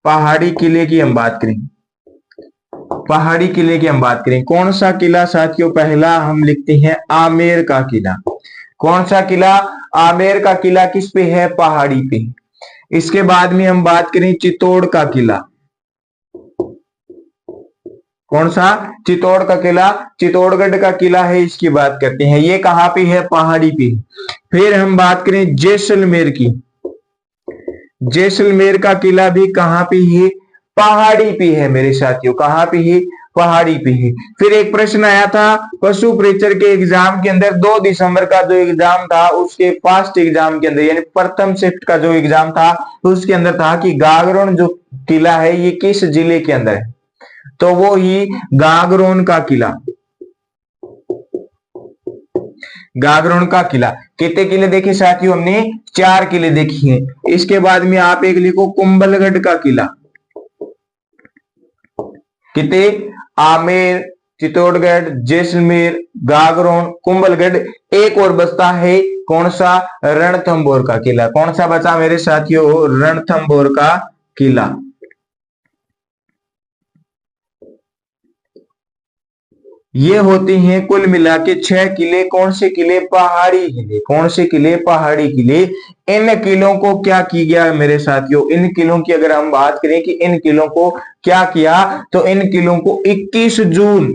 पहाड़ी किले की हम बात करें, पहाड़ी किले की हम बात करें, कौन सा किला साथियों, पहला हम लिखते हैं आमेर का किला। कौन सा किला, आमेर का किला किस पे है, पहाड़ी पे। इसके बाद में हम बात करें चित्तौड़ का किला। कौन सा, चित्तौड़ का किला, चित्तौड़गढ़ का किला है, इसकी बात करते हैं, ये कहां पे है, पहाड़ी पे। फिर हम बात करें जैसलमेर की, जैसलमेर का किला भी कहां पे है, पहाड़ी पे है मेरे साथियों, कहां पे है, पहाड़ी पे है। फिर एक प्रश्न आया था पशु प्रेचर के एग्जाम के अंदर, 2 दिसंबर का जो एग्जाम था उसके फर्स्ट एग्जाम के अंदर, यानी प्रथम शिफ्ट का जो एग्जाम था उसके अंदर था कि गागरोन जो किला है ये किस जिले के अंदर है, तो वो ही गागरोन का किला, गागरोन का किला। कितने किले देखे साथियों हमने, 4 किले देखी हैं। इसके बाद में आप एक लिखो कुंभलगढ़ का किला। कितने, आमेर, चित्तौड़गढ़, जैसलमेर, गागरोन, कुंभलगढ़। एक और बचता है कौन सा, रणथंभौर का किला। कौन सा बचा मेरे साथियों, रणथंभौर का किला। ये होती हैं कुल मिला के 6 किले। कौन से किले, पहाड़ी किले। कौन से किले, पहाड़ी किले। इन किलों को क्या किया गया मेरे साथियों, इन किलों की अगर हम बात करें कि इन किलों को क्या किया, तो इन किलों को 21 जून,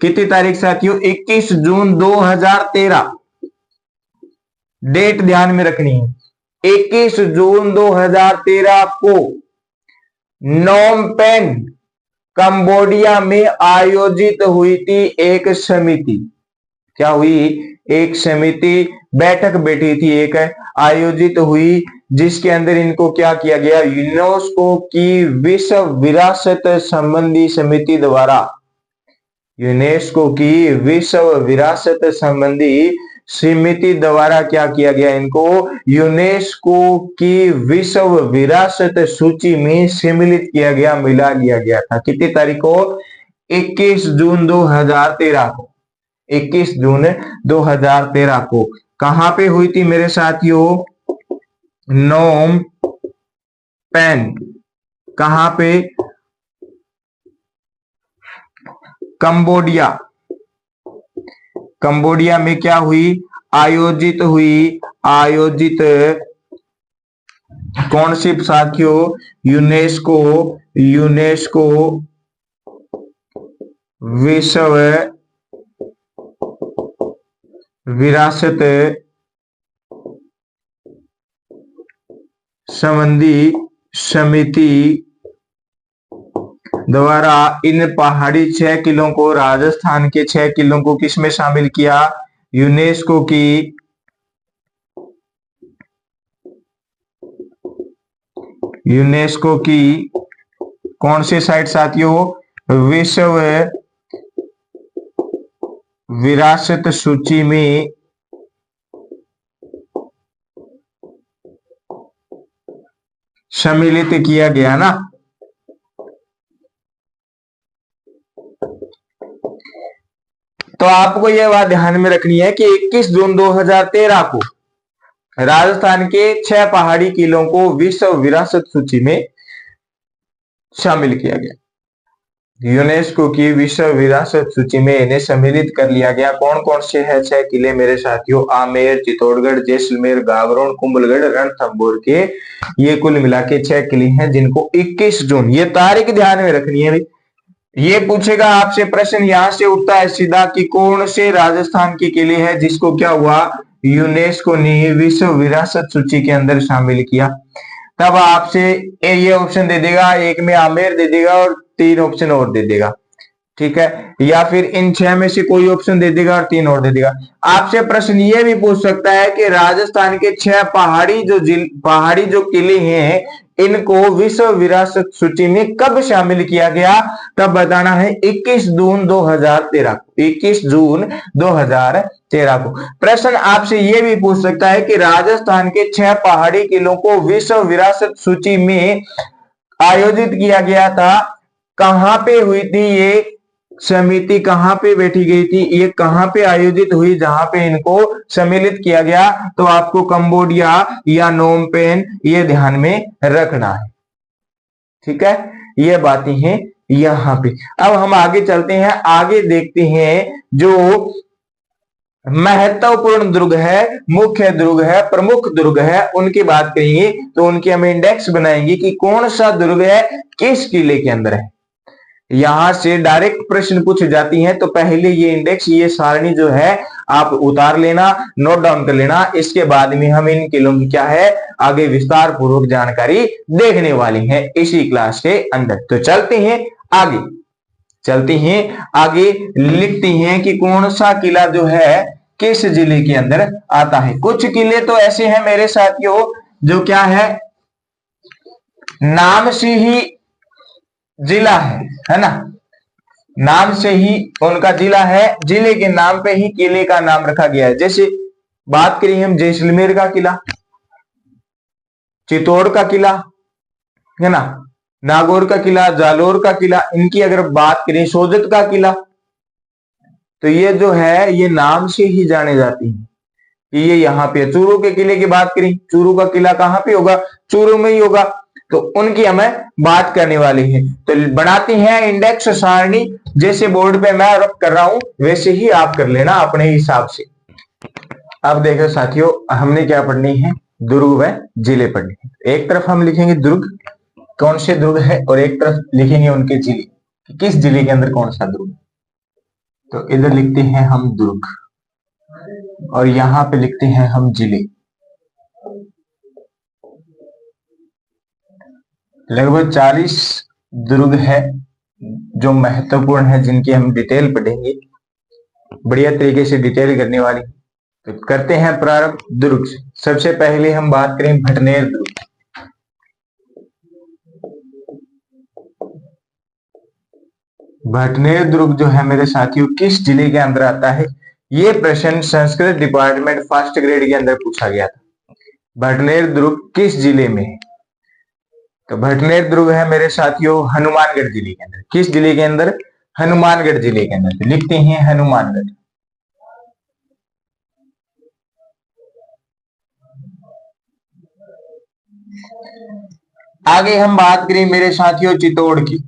कितनी तारीख साथियों, 21 जून 2013, डेट ध्यान में रखनी है, 21 जून 2013 को नोम पेन कंबोडिया में आयोजित हुई थी एक समिति। क्या हुई, एक समिति बैठक बैठी थी, एक आयोजित हुई, जिसके अंदर इनको क्या किया गया, यूनेस्को की विश्व विरासत संबंधी समिति द्वारा, यूनेस्को की विश्व विरासत संबंधी समिति द्वारा क्या किया गया, इनको यूनेस्को की विश्व विरासत सूची में सम्मिलित किया गया, मिला लिया गया था। कितनी तारीख को, 21 जून 2013 को, 21 जून 2013 को। कहां पे हुई थी मेरे साथियों, नोम पेन, कहां पे, कंबोडिया, कंबोडिया में क्या हुई, आयोजित हुई, आयोजित कौन सी साथियों, यूनेस्को, यूनेस्को विश्व विरासत संबंधी समिति द्वारा इन पहाड़ी 6 किलों को, राजस्थान के 6 किलों को किसमें शामिल किया, यूनेस्को की कौन से साइट साथियों, विश्व विरासत सूची में सम्मिलित किया गया ना। तो आपको यह बात ध्यान में रखनी है कि 21 जून 2013 को राजस्थान के 6 पहाड़ी किलों को विश्व विरासत सूची में शामिल किया गया। यूनेस्को की विश्व विरासत सूची में इन्हें सम्मिलित कर लिया गया। कौन कौन से है 6 किले मेरे साथियों? आमेर, चित्तौड़गढ़, जैसलमेर, गागरोन, कुंभलगढ़, रणथंभौर के ये कुल मिला के 6 किले हैं जिनको 21 जून, ये तारीख ध्यान में रखनी है भाई। ये पूछेगा आपसे प्रश्न, यहां से उठता है सीधा कि कौन से राजस्थान के किले हैं जिसको क्या हुआ, यूनेस्को ने विश्व विरासत सूची के अंदर शामिल किया। तब आपसे ये ऑप्शन दे देगा, एक में आमेर दे देगा और 3 ऑप्शन और दे देगा, ठीक है, या फिर इन 6 में से कोई ऑप्शन दे देगा और 3 और दे देगा। आपसे प्रश्न ये भी पूछ सकता है कि राजस्थान के 6 पहाड़ी जो किले हैं इनको विश्व विरासत सूची में कब शामिल किया गया? तब बताना है 21 जून 2013 को, 21 जून 2013 को। प्रश्न आपसे यह भी पूछ सकता है कि राजस्थान के 6 पहाड़ी किलों को विश्व विरासत सूची में आयोजित किया गया था, कहां पे हुई थी ये समिति, कहां पे बैठी गई थी, ये कहां पे आयोजित हुई जहां पे इनको सम्मिलित किया गया? तो आपको कंबोडिया या नोम पेन ये ध्यान में रखना है, ठीक है, ये बातें हैं यहां पे। अब हम आगे चलते हैं, आगे देखते हैं जो महत्वपूर्ण दुर्ग है, मुख्य दुर्ग है, प्रमुख दुर्ग है, उनकी बात करेंगे तो उनकी हम इंडेक्स बनाएंगे कि कौन सा दुर्ग है किस किले के अंदर है। यहां से डायरेक्ट प्रश्न पूछ जाती हैं, तो पहले ये इंडेक्स, ये सारणी जो है आप उतार लेना, नोट डाउन कर लेना। इसके बाद में हम इन किलों की क्या है आगे विस्तार पूर्वक जानकारी देखने वाली है इसी क्लास के अंदर। तो चलते हैं आगे, चलते हैं आगे, लिखते हैं कि कौन सा किला जो है किस जिले के अंदर आता है। कुछ किले तो ऐसे हैं मेरे साथियों जो क्या है नाम से ही जिला है ना, नाम से ही उनका जिला है, जिले के नाम पे ही किले का नाम रखा गया है। जैसे बात करें हम जैसलमेर का किला, चित्तौड़ का किला है ना, नागौर का किला, जालोर का किला, इनकी अगर बात करें सोजत का किला, तो ये जो है ये नाम से ही जाने जाती है कि ये यहाँ पे। चूरू के किले की बात करें, चूरू का किला कहां पे होगा, चूरू में ही होगा, तो उनकी हमें बात करने वाली है। तो बनाती हैं इंडेक्स सारणी, जैसे बोर्ड पे मैं रख कर रहा हूं वैसे ही आप कर लेना अपने हिसाब से। अब देखो साथियों, हमने क्या पढ़नी है, दुर्ग व जिले पढ़ने हैं। एक तरफ हम लिखेंगे दुर्ग, कौन से दुर्ग है, और एक तरफ लिखेंगे उनके जिले, किस जिले के अंदर कौन सा दुर्ग। तो इधर लिखते हैं हम दुर्ग और यहां पे लिखते हैं हम जिले। लगभग 40 दुर्ग है जो महत्वपूर्ण है, जिनकी हम डिटेल पढ़ेंगे, बढ़िया तरीके से डिटेल करने वाली। तो करते हैं प्रारंभ दुर्ग से। सबसे पहले हम बात करें भटनेर दुर्ग। भटनेर दुर्ग जो है मेरे साथियों किस जिले के अंदर आता है? ये प्रश्न संस्कृत डिपार्टमेंट फर्स्ट ग्रेड के अंदर पूछा गया था। भटनेर दुर्ग किस जिले में है? तो भटनेर दुर्ग है मेरे साथियों हनुमानगढ़ जिले के अंदर। किस जिले के अंदर? हनुमानगढ़ जिले के अंदर। तो लिखते हैं हनुमानगढ़। आगे हम बात करें मेरे साथियों चित्तौड़ की।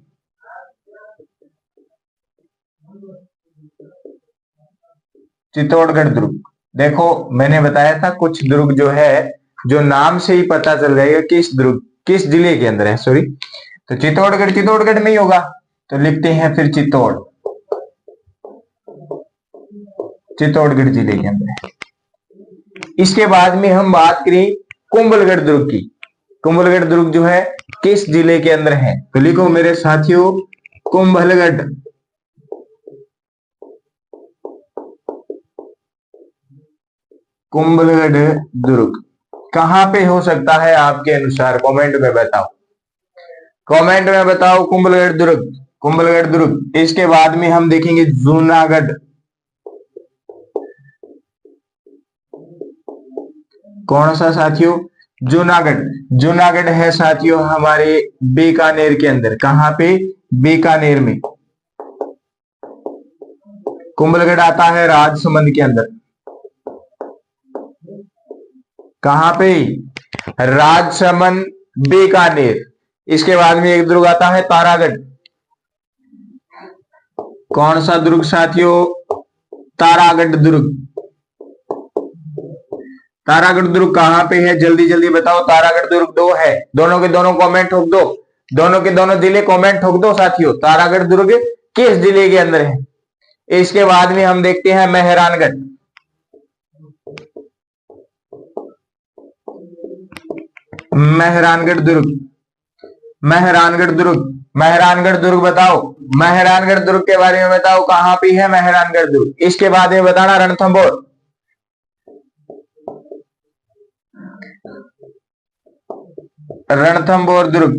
चित्तौड़गढ़ दुर्ग, देखो मैंने बताया था कुछ दुर्ग जो है जो नाम से ही पता चल जाएगा किस दुर्ग किस जिले के अंदर है, सॉरी। तो चित्तौड़गढ़ में ही होगा, तो लिखते हैं फिर चित्तौड़गढ़ जिले के अंदर है। इसके बाद में हम बात करें कुंभलगढ़ दुर्ग की। कुंभलगढ़ दुर्ग जो है किस जिले के अंदर है? तो लिखो मेरे साथियों कुंभलगढ़। कुंभलगढ़ दुर्ग कहां पे हो सकता है आपके अनुसार? कमेंट में बताओ, कमेंट में बताओ कुंभलगढ़ दुर्ग, कुंभलगढ़ दुर्ग। इसके बाद में हम देखेंगे जूनागढ़। कौन सा साथियों? जूनागढ़। जूनागढ़ है साथियों हमारे बीकानेर के अंदर। कहां पे? बीकानेर में। कुंभलगढ़ आता है राजसमंद के अंदर। कहां पे? राजसमंद, बीकानेर। इसके बाद में एक दुर्ग आता है तारागढ़। कौन सा दुर्ग साथियों? तारागढ़ दुर्ग। तारागढ़ दुर्ग कहां पे है? जल्दी जल्दी बताओ। तारागढ़ दुर्ग 2 है। दोनों के दोनों कमेंट ठोक दो, दोनों के दोनों जिले कमेंट ठोक दो साथियों। तारागढ़ दुर्ग किस जिले के अंदर है? इसके बाद में हम देखते हैं मेहरानगढ़। मेहरानगढ़ दुर्ग, मेहरानगढ़ दुर्ग, मेहरानगढ़ दुर्ग बताओ। मेहरानगढ़ दुर्ग के बारे में बताओ, कहां पे है मेहरानगढ़ दुर्ग? इसके बाद में बताना रणथंभौर। रणथंभौर दुर्ग।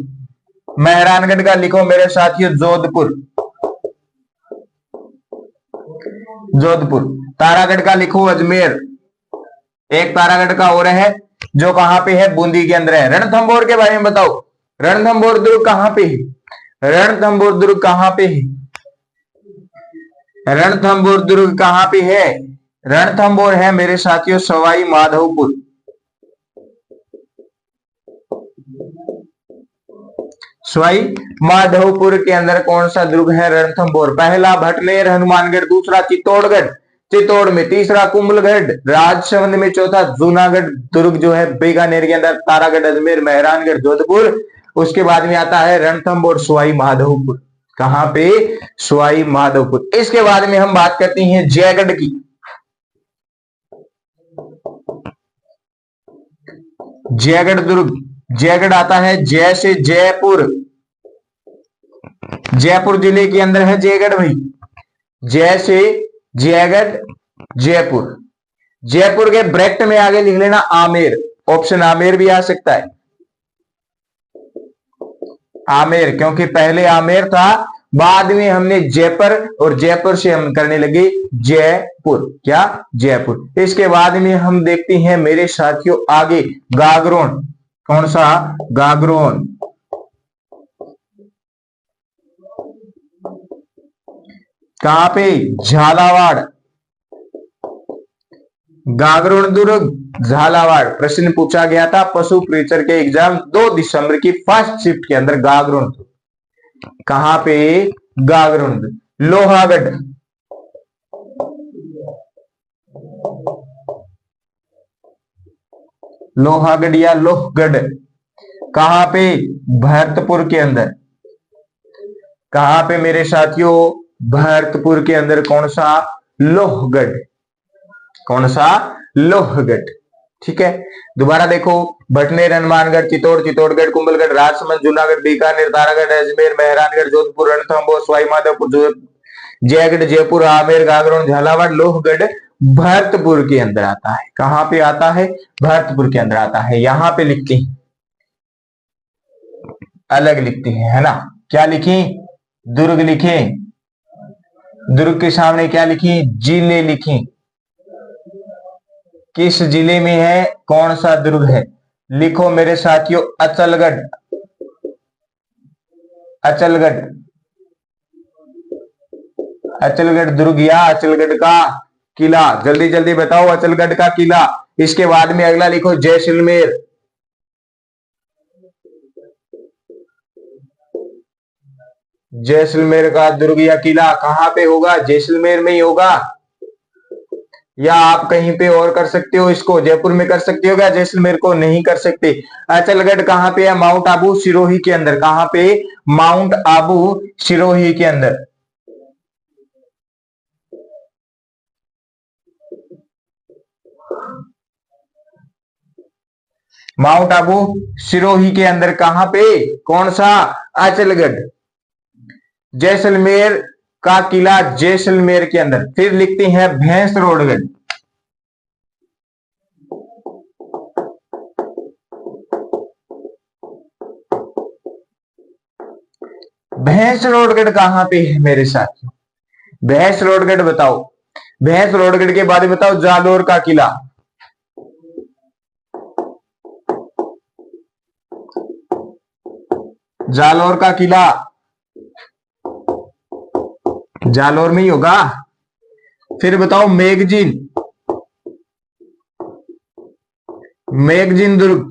मेहरानगढ़ का लिखो मेरे साथियों जोधपुर। जोधपुर। तारागढ़ का लिखो अजमेर। एक तारागढ़ का और है जो कहां पे है? बूंदी के अंदर है। रणथंभौर के बारे में बताओ। रणथंभौर दुर्ग कहां पे है? रणथंभौर दुर्ग कहां पे है? रणथंभौर दुर्ग कहां पे है? रणथंभौर है मेरे साथियों सवाई माधोपुर। सवाई माधोपुर के अंदर कौन सा दुर्ग है? रणथंभौर। पहला भटनेर हनुमानगढ़, दूसरा चित्तौड़गढ़, चित्तौड़ में, तीसरा कुंभलगढ़ राजसमंद में, चौथा जूनागढ़ दुर्ग जो है बीकानेर के अंदर, तारागढ़, अजमेर, मेहरानगढ़, जोधपुर। उसके बाद में आता है रणथंभौर सवाई माधोपुर। कहां पे? सवाई माधोपुर। इसके बाद में हम बात करते हैं जयगढ़ की। जयगढ़ दुर्ग। जयगढ़ आता है जय से जयपुर। जयपुर जिले के अंदर है जयगढ़ भाई। जय से जयगढ़, जयपुर। जयपुर के ब्रैकेट में आगे लिख लेना आमेर। ऑप्शन आमेर भी आ सकता है। आमेर, क्योंकि पहले आमेर था, बाद में हमने जयपुर, और जयपुर से हम करने लगे जयपुर। क्या? जयपुर। इसके बाद में हम देखते हैं मेरे साथियों आगे गागरोन। कौन सा? गागरोन। कहां पे? झालावाड़। गागरोन दुर्ग, झालावाड़। प्रश्न पूछा गया था पशु प्रीचर के एग्जाम 2 दिसंबर की फर्स्ट शिफ्ट के अंदर। गागरोन कहां पे? गागरोन। लोहागढ़। लोहागढ़ या लोहगढ़ कहां पे? भरतपुर के अंदर। कहां पे मेरे साथियों? भरतपुर के अंदर। कौन सा? लोहगढ़। कौन सा? लोहगढ़। ठीक है, दोबारा देखो। भटनेर, हनुमानगढ़, चित्तौड़, चित्तौड़गढ़, कुंभलगढ़, राजसमंद, जूनागढ़, बीकानेर, तारागढ़, अजमेर, मेहरानगढ़, जोधपुर, रणथंभौर, सवाई माधोपुर, जयगढ़, जयपुर, आमेर, गागरोन, झालावाड़, लोहगढ़ भरतपुर के अंदर आता है। कहां पे आता है? भरतपुर के अंदर आता है। यहां पे लिखते हैं, अलग लिखते हैं, है ना? क्या लिखें? दुर्ग लिखें। दुर्ग के सामने क्या लिखें? जिले लिखें। किस जिले में है? कौन सा दुर्ग है? लिखो मेरे साथियों अचलगढ़। अचलगढ़। अचलगढ़ दुर्ग या अचलगढ़ का किला। जल्दी जल्दी बताओ अचलगढ़ का किला। इसके बाद में अगला लिखो जैसलमेर। जैसलमेर का दुर्ग या किला कहां पे होगा? जैसलमेर में ही होगा, या आप कहीं पे और कर सकते हो इसको। जयपुर में कर सकते हो क्या? जैसलमेर को नहीं कर सकते। अचलगढ़ कहां पे है? माउंट आबू सिरोही के अंदर। कहां पे? माउंट आबू सिरोही के अंदर। माउंट आबू सिरोही के अंदर। कहां पे? कौन सा? अचलगढ़। जैसलमेर का किला जैसलमेर के अंदर। फिर लिखते हैं भैंसरोडगढ़। भैंसरोडगढ़ कहां पे है मेरे साथियों? भैंसरोडगढ़ बताओ। भैंसरोडगढ़ के बारे में बताओ। जालोर का किला। जालोर का किला जालोर में ही होगा। फिर बताओ मैगजीन। मैगजीन दुर्ग।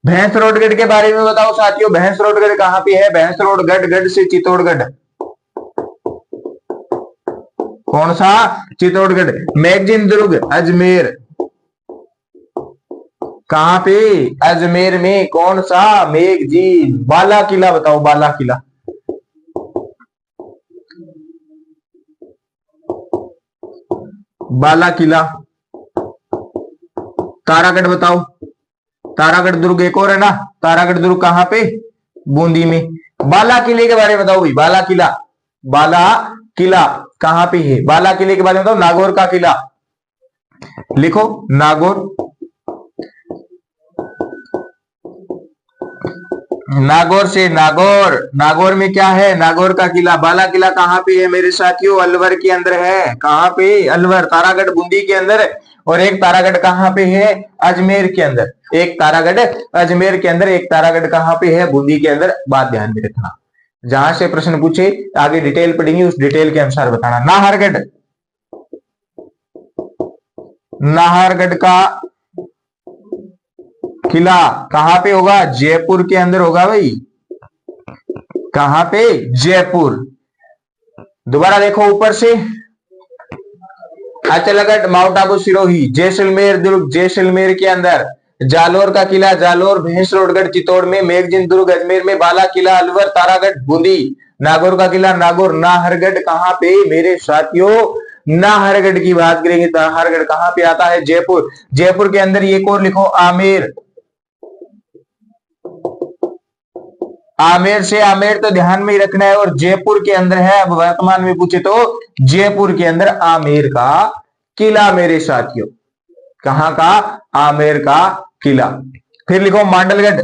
भैंसरोडगढ़ के बारे में बताओ साथियों। भैंसरोडगढ़ कहां पे है? भैंसरोडगढ़ गढ़ से चित्तौड़गढ़। कौन सा? चित्तौड़गढ़। मैगजीन दुर्ग अजमेर, कहां पे? अजमेर में। कौन सा? मैगजीन। बाला किला बताओ, बाला किला। बाला किला। तारागढ़ बताओ, तारागढ़ दुर्ग एक और है ना, तारागढ़ दुर्ग कहां पे? बूंदी में। बाला किले के बारे में बताओ भाई, बाला किला। बाला किला कहां पे है? बाला किले के बारे में बताओ। नागौर का किला लिखो, नागौर। नागौर से, नागौर, नागौर में क्या है? नागौर का किला। बाला किला कहां पे है मेरे साथियों? अलवर के अंदर है। कहां पे? अलवर। तारागढ़ बूंदी के अंदर। और एक तारागढ़ कहां पे है? अजमेर के अंदर। एक तारागढ़ अजमेर के अंदर, एक तारागढ़ कहां पे है? बूंदी के अंदर। बात ध्यान में रखना, जहां से प्रश्न पूछे आगे डिटेल पढ़ेंगे, उस डिटेल के अनुसार बताना। नाहरगढ़, नाहरगढ़ का किला कहां पे होगा? जयपुर के अंदर होगा भाई। कहां पे? जयपुर। दोबारा देखो ऊपर से, अचलगढ़, माउंट आबू सिरोही। जैसलमेर दुर्ग, जैसलमेर के अंदर। जालोर का किला, जालोर, भैंसरोडगढ़ चित्तौड़ में। मैगजीन दुर्ग अजमेर में। बाला किला अलवर, तारागढ़ बूंदी। नागौर का किला नागौर। नाहरगढ़ कहां पे मेरे साथियों? नाहरगढ़ की बात करेंगे, नाहरगढ़ कहां पे आता है? जयपुर। जयपुर के अंदर एक और लिखो, आमेर। आमेर से, आमेर तो ध्यान में ही रखना है, और जयपुर के अंदर है। अब वर्तमान में पूछे तो जयपुर के अंदर आमेर का किला मेरे साथियों। कहां का? आमेर का किला। फिर लिखो मांडलगढ़,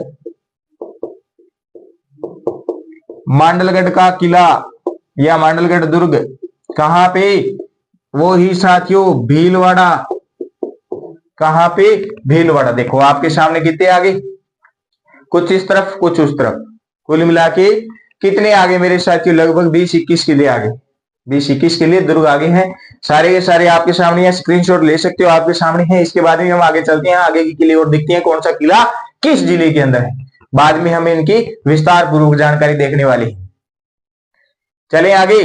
मांडलगढ़ का किला या मांडलगढ़ दुर्ग कहां पे? वो ही साथियों भीलवाड़ा। कहां पे? भीलवाड़ा। देखो आपके सामने कितने आगे, कुछ इस तरफ कुछ उस तरफ, कुल मिला के कितने आगे मेरे साथियों? लगभग 20-21 के लिए आगे, 20-21 के लिए दुर्ग आगे हैं। सारे के सारे आपके सामने है, स्क्रीनशॉट ले सकते हो, आपके सामने है। इसके बाद में हम आगे चलते हैं, आगे की किले और दिखते हैं कौन सा किला किस जिले के अंदर है। बाद में हम इनकी विस्तार पूर्वक जानकारी देखने वाली है। चले आगे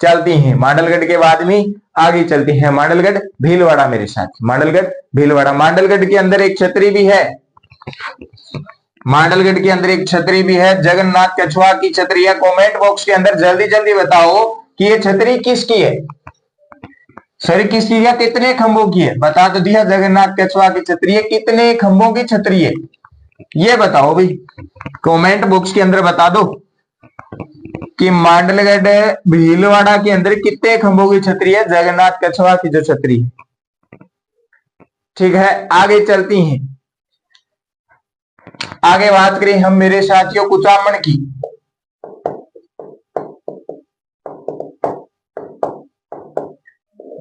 चलती हैं, मांडलगढ़ के बाद में आगे चलती हैं। मांडलगढ़ भीलवाड़ा मेरे साथ, मांडलगढ़ भीलवाड़ा। मांडलगढ़ के अंदर एक छतरी भी है, मांडलगढ़ के अंदर एक छतरी भी है, जगन्नाथ कछुआ की छतरी है। कमेंट बॉक्स के अंदर जल्दी जल्दी बताओ कि ये छतरी किसकी है? सर किसकी है? कितने खंभों की है? बता तो दिया, जगन्नाथ कछुआ की छतरी है। कितने खंभों की छतरी है ये बताओ भाई, कमेंट बॉक्स के अंदर बता दो कि मांडलगढ़ भीलवाड़ा के अंदर कितने खंभों की छतरी है? जगन्नाथ कछुआ की जो छतरी है। ठीक है, आगे चलती हैं। आगे बात करें हम मेरे साथियों कुचामन की।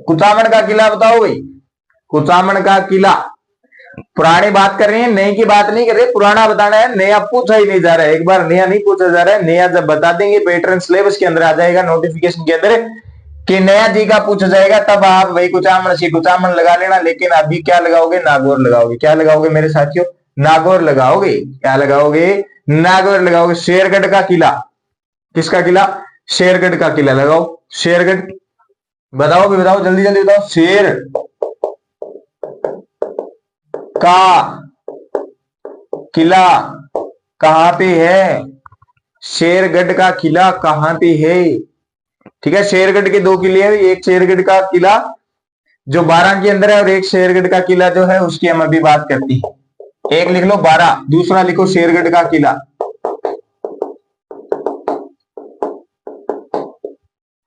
कुचामन का किला बताओ भाई, कुचामन का किला। पुरानी बात कर रहे हैं, नए की बात नहीं कर रहे, पुराना बताना है। नया पूछा ही नहीं जा रहा है, एक बार नया नहीं पूछा जा रहा है। नया जब बता देंगे, पैटर्न सिलेबस के अंदर आ जाएगा, नोटिफिकेशन के अंदर कि नया जी का पूछा जाएगा, तब आप वही कुचामन से कुचामन लगा लेना। लेकिन अभी क्या लगाओगे? नागौर लगाओगे। क्या लगाओगे मेरे साथियों? नागौर लगाओगे। क्या लगाओगे? नागौर लगाओगे। शेरगढ़ का किला, किसका किला? शेरगढ़ का किला लगाओ। शेरगढ़ बताओ भी, बताओ जल्दी जल्दी बताओ। शेर का किला कहां पे है? शेरगढ़ का किला कहां पे है? ठीक है, शेरगढ़ के दो किले हैं, एक शेरगढ़ का किला जो 12 के अंदर है, और एक शेरगढ़ का किला जो है उसकी हम अभी बात करते हैं। एक लिख लो 12, दूसरा लिखो शेरगढ़ का किला।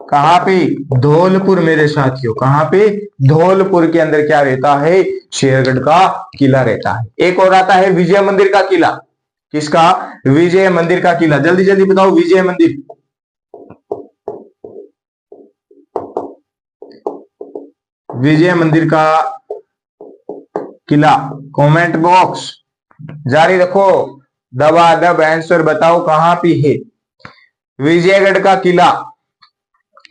कहां पे? धौलपुर मेरे साथियों। कहां पे? धौलपुर के अंदर क्या रहता है? शेरगढ़ का किला रहता है। एक और आता है विजय मंदिर का किला। किसका? विजय मंदिर का किला। जल्दी जल्दी बताओ, विजय मंदिर। विजय मंदिर का किला, कमेंट बॉक्स जारी रखो, दबादब आंसर बताओ कहां पे है विजयगढ़ का किला।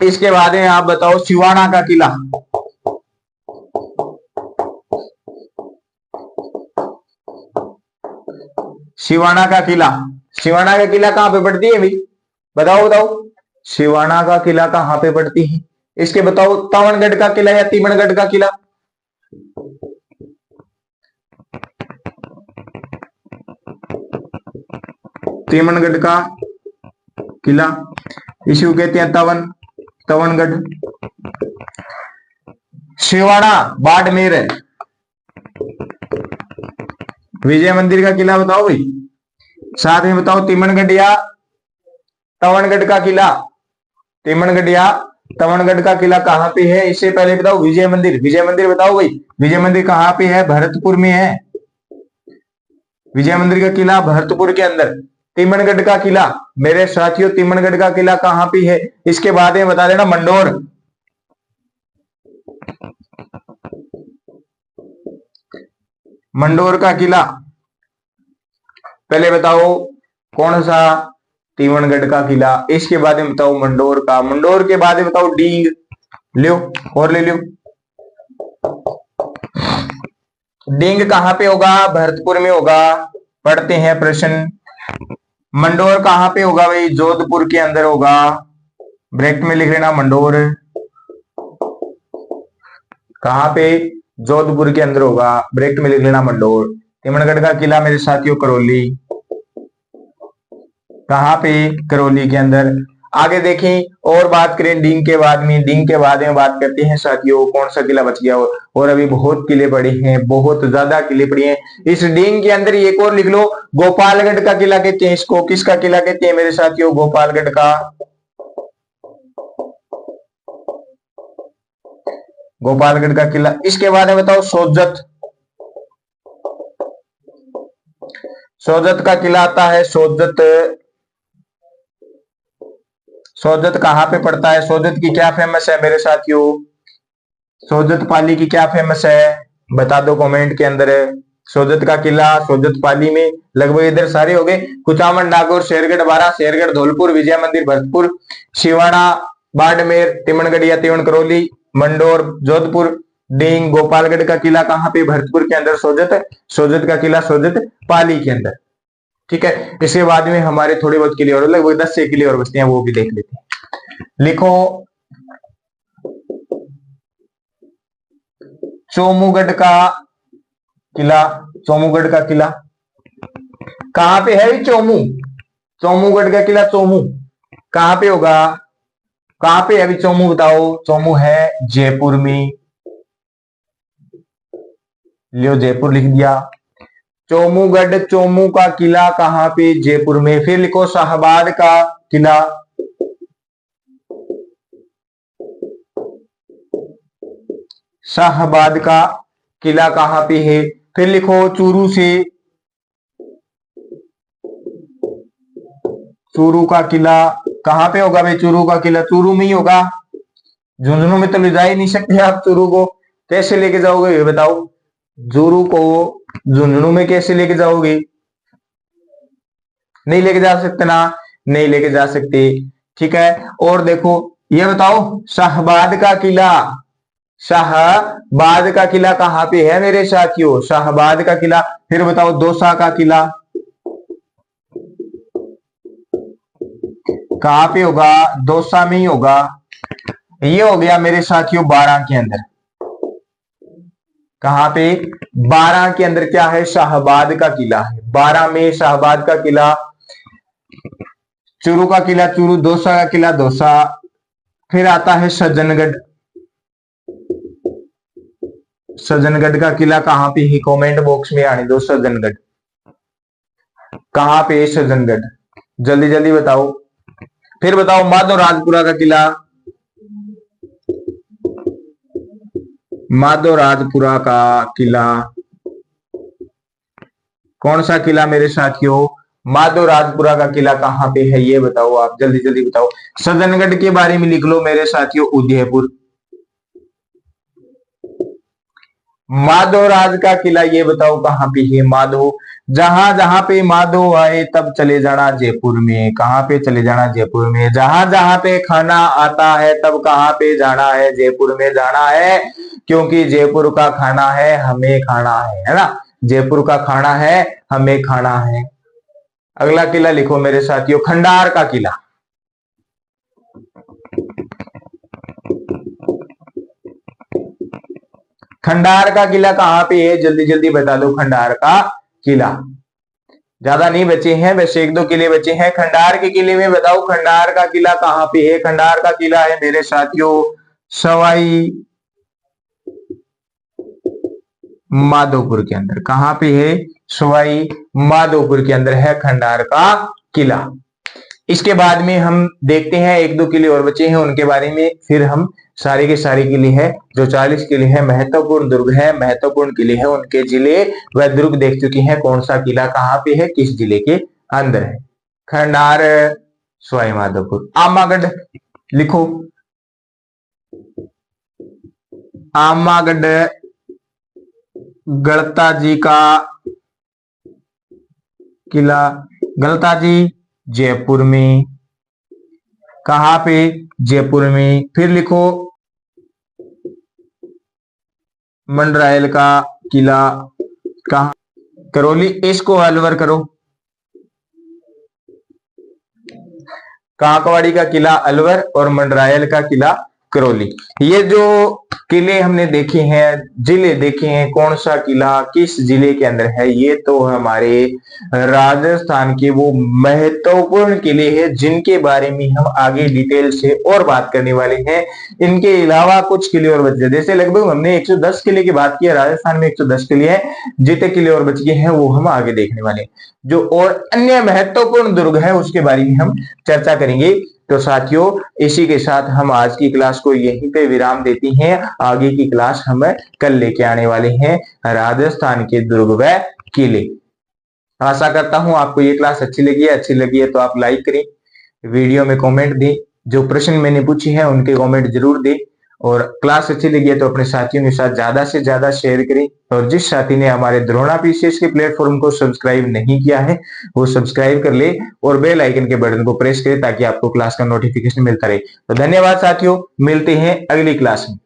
इसके बाद में आप बताओ सिवाना का किला। सिवाना का किला, सिवाना का किला कहां पे पड़ती है भाई? बताओ बताओ, सिवाना का किला कहां पे पड़ती है? इसके बताओ, तवनगढ़ का किला या तिमणगढ़ का किला? तिमणगढ़ का किला, इसी कहते हैं तवनगढ़। शिवाड़ा बाड़मेर है। विजय मंदिर का किला बताओ भाई, साथ में बताओ तिमणगढ़ या तवनगढ़ का किला। तिमणगढ़ या तवनगढ़ का किला कहां पे है? इससे पहले बताओ विजय मंदिर। विजय मंदिर बताओ भाई, विजय मंदिर कहां पे है? भरतपुर में है। विजय मंदिर का किला भरतपुर के अंदर। तिमणगढ़ का किला मेरे साथियों, तिमणगढ़ का किला कहां पे है? इसके बाद में बता देना मंडोर। मंडोर का किला पहले बताओ कौन सा? तिमणगढ़ का किला। इसके बाद में बताओ मंडोर का। मंडोर के बाद में बताओ डींग। लो और ले लो। डींग कहां पे होगा? भरतपुर में होगा। पढ़ते हैं प्रश्न। मंडोर कहां पे होगा भाई? जोधपुर के अंदर होगा। ब्रैकेट में लिख लेना मंडोर कहां पे? जोधपुर के अंदर होगा। ब्रैकेट में लिख लेना मंडोर। तिमणगढ़ का किला मेरे साथियों करौली। कहां पे? करौली के अंदर। आगे देखें और बात करें डींग के बाद में। डींग के बाद में बात करते हैं साथियों कौन सा किला बच गया हो। और अभी बहुत किले पड़े हैं, बहुत ज्यादा किले पड़े हैं। इस डींग के अंदर एक और लिख लो, गोपालगढ़ का किला कहते हैं इसको। किसका किला कहते हैं मेरे साथियों? गोपालगढ़ का। गोपालगढ़ का किला। इसके बाद में बताओ सोजत। सोजत का किला आता है सोजत। सोजत कहां पे पड़ता है? सोजत की क्या फेमस है मेरे साथियों? सोजत पाली की क्या फेमस है? बता दो कमेंट के अंदर। सोजत का किला सोजत पाली में। लगभग इधर सारे हो गए। कुचामन, नागौर, शेरगढ़, बारा, शेरगढ़, धौलपुर, विजय मंदिर, भरतपुर, शिवाड़ा, बाड़मेर, तिमणगढ़ या तिमण करौली, मंडोर, जोधपुर, डींग। गोपालगढ़ का किला कहां पे? भरतपुर के अंदर सोजत। सोजत का किला सोजत पाली के अंदर। ठीक है। इसके बाद में हमारे थोड़े बहुत किले और लगभग 10 से किले और बचते हैं, वो भी देख लेते हैं। लिखो चोमूगढ़ का किला। चोमूगढ़ का किला कहां पे है? चोमू। चोमूगढ़ का किला चोमू कहां पे होगा? कहां पे है अभी चोमू बताओ? चोमू है जयपुर में। लियो जयपुर लिख दिया। चोमूगढ़ चोमू का किला कहां पे? जयपुर में। फिर लिखो शाहबाद का किला। शाहबाद का किला कहां पे है? फिर लिखो चूरू से। चूरू का किला कहां पे होगा भाई? चूरू का किला चूरू में ही होगा। झुंझुनू में तो ले जा ही नहीं सकते आप। चूरू को कैसे लेके जाओगे ये बताओ? चूरू को झुंझुनू में कैसे लेके जाओगे? नहीं लेके जा सकते ना, नहीं लेके जा सकते। ठीक है। और देखो ये बताओ शाहबाद का किला। शाहबाद का किला कहां पे है मेरे साथियों? शाहबाद का किला। फिर बताओ दौसा का किला कहां पे होगा? दौसा में ही होगा। ये हो गया मेरे साथियों 12 के अंदर। कहां पे? 12 के अंदर क्या है? शाहबाद का किला है। 12 में शाहबाद का किला। चूरू का किला चूरू, दौसा का किला दौसा। फिर आता है सज्जनगढ़। सज्जनगढ़ का किला कहां पे है? कमेंट बॉक्स में आने दो। सज्जनगढ़ कहां पे है? सज्जनगढ़ जल्दी जल्दी बताओ। फिर बताओ माधोराजपुरा का किला। माधोराजपुरा का किला कौन सा किला मेरे साथियों? माधोराजपुरा का किला कहां पे है ये बताओ आप, जल्दी जल्दी बताओ। सज्जनगढ़ के बारे में लिख लो मेरे साथियों उदयपुर। माधोराज का किला ये बताओ कहां पे है? माधो। जहां जहां पे माधो आए तब चले जाना जयपुर में। कहां पे चले जाना? जयपुर में। जहां जहां पे खाना आता है तब कहां पे जाना है? जयपुर में जाना है, क्योंकि जयपुर का खाना है हमें खाना है ना? जयपुर का खाना है हमें खाना है। अगला किला लिखो मेरे साथियों खंडार का किला। खंडार का किला कहाँ पे है, जल्दी जल्दी बता दो। खंडार का किला, ज्यादा नहीं बचे हैं, बस एक दो किले बचे हैं। खंडार के किले में बताओ, खंडार का किला कहाँ पे है। खंडार का किला है मेरे साथियों सवाई माधोपुर के अंदर। कहां पे है, सवाई माधोपुर के अंदर है खंडार का किला। इसके बाद में हम देखते हैं एक दो किले और बचे हैं उनके बारे में, फिर हम सारे के सारे किले हैं जो 40 किले हैं, महत्वपूर्ण दुर्ग है, महत्वपूर्ण किले हैं, उनके जिले व दुर्ग देख चुके हैं। कौन सा किला कहां पे है, किस जिले के अंदर है। खंडार सवाई माधोपुर। आमागढ़ लिखो, आमागढ़ गलता जी का किला, गलता जी जयपुर में। कहां पे, जयपुर में। फिर लिखो मंडरायल का किला कहां, करौली। इसको अलवर करो, कांकवाड़ी का किला अलवर और मंडरायल का किला करौली। ये जो किले हमने देखे हैं, जिले देखे हैं, कौन सा किला किस जिले के अंदर है, ये तो हमारे राजस्थान के वो महत्वपूर्ण किले हैं जिनके बारे में हम आगे डिटेल से और बात करने वाले हैं। इनके अलावा कुछ किले और बचे, जैसे लगभग हमने 110 किले की बात की है, राजस्थान में 110 किले हैं, जितने किले और बच गए हैं वो हम आगे देखने वाले हैं। जो और अन्य महत्वपूर्ण दुर्ग है उसके बारे में हम चर्चा करेंगे। तो साथियों इसी के साथ हम आज की क्लास को यहीं पे विराम देते हैं। आगे की क्लास हम कल लेके आने वाले हैं राजस्थान के दुर्ग व किले। आशा करता हूं आपको ये क्लास अच्छी लगी है। अच्छी लगी है तो आप लाइक करें, वीडियो में कमेंट दें, जो प्रश्न मैंने पूछे हैं उनके कमेंट जरूर दें, और क्लास अच्छी लगी है तो अपने साथियों के साथ ज्यादा से ज्यादा शेयर करें। और जिस साथी ने हमारे द्रोणा पीसीएस के प्लेटफॉर्म को सब्सक्राइब नहीं किया है वो सब्सक्राइब कर ले और बेल आइकन के बटन को प्रेस करें ताकि आपको क्लास का नोटिफिकेशन मिलता रहे। तो धन्यवाद साथियों, मिलते हैं अगली क्लास में।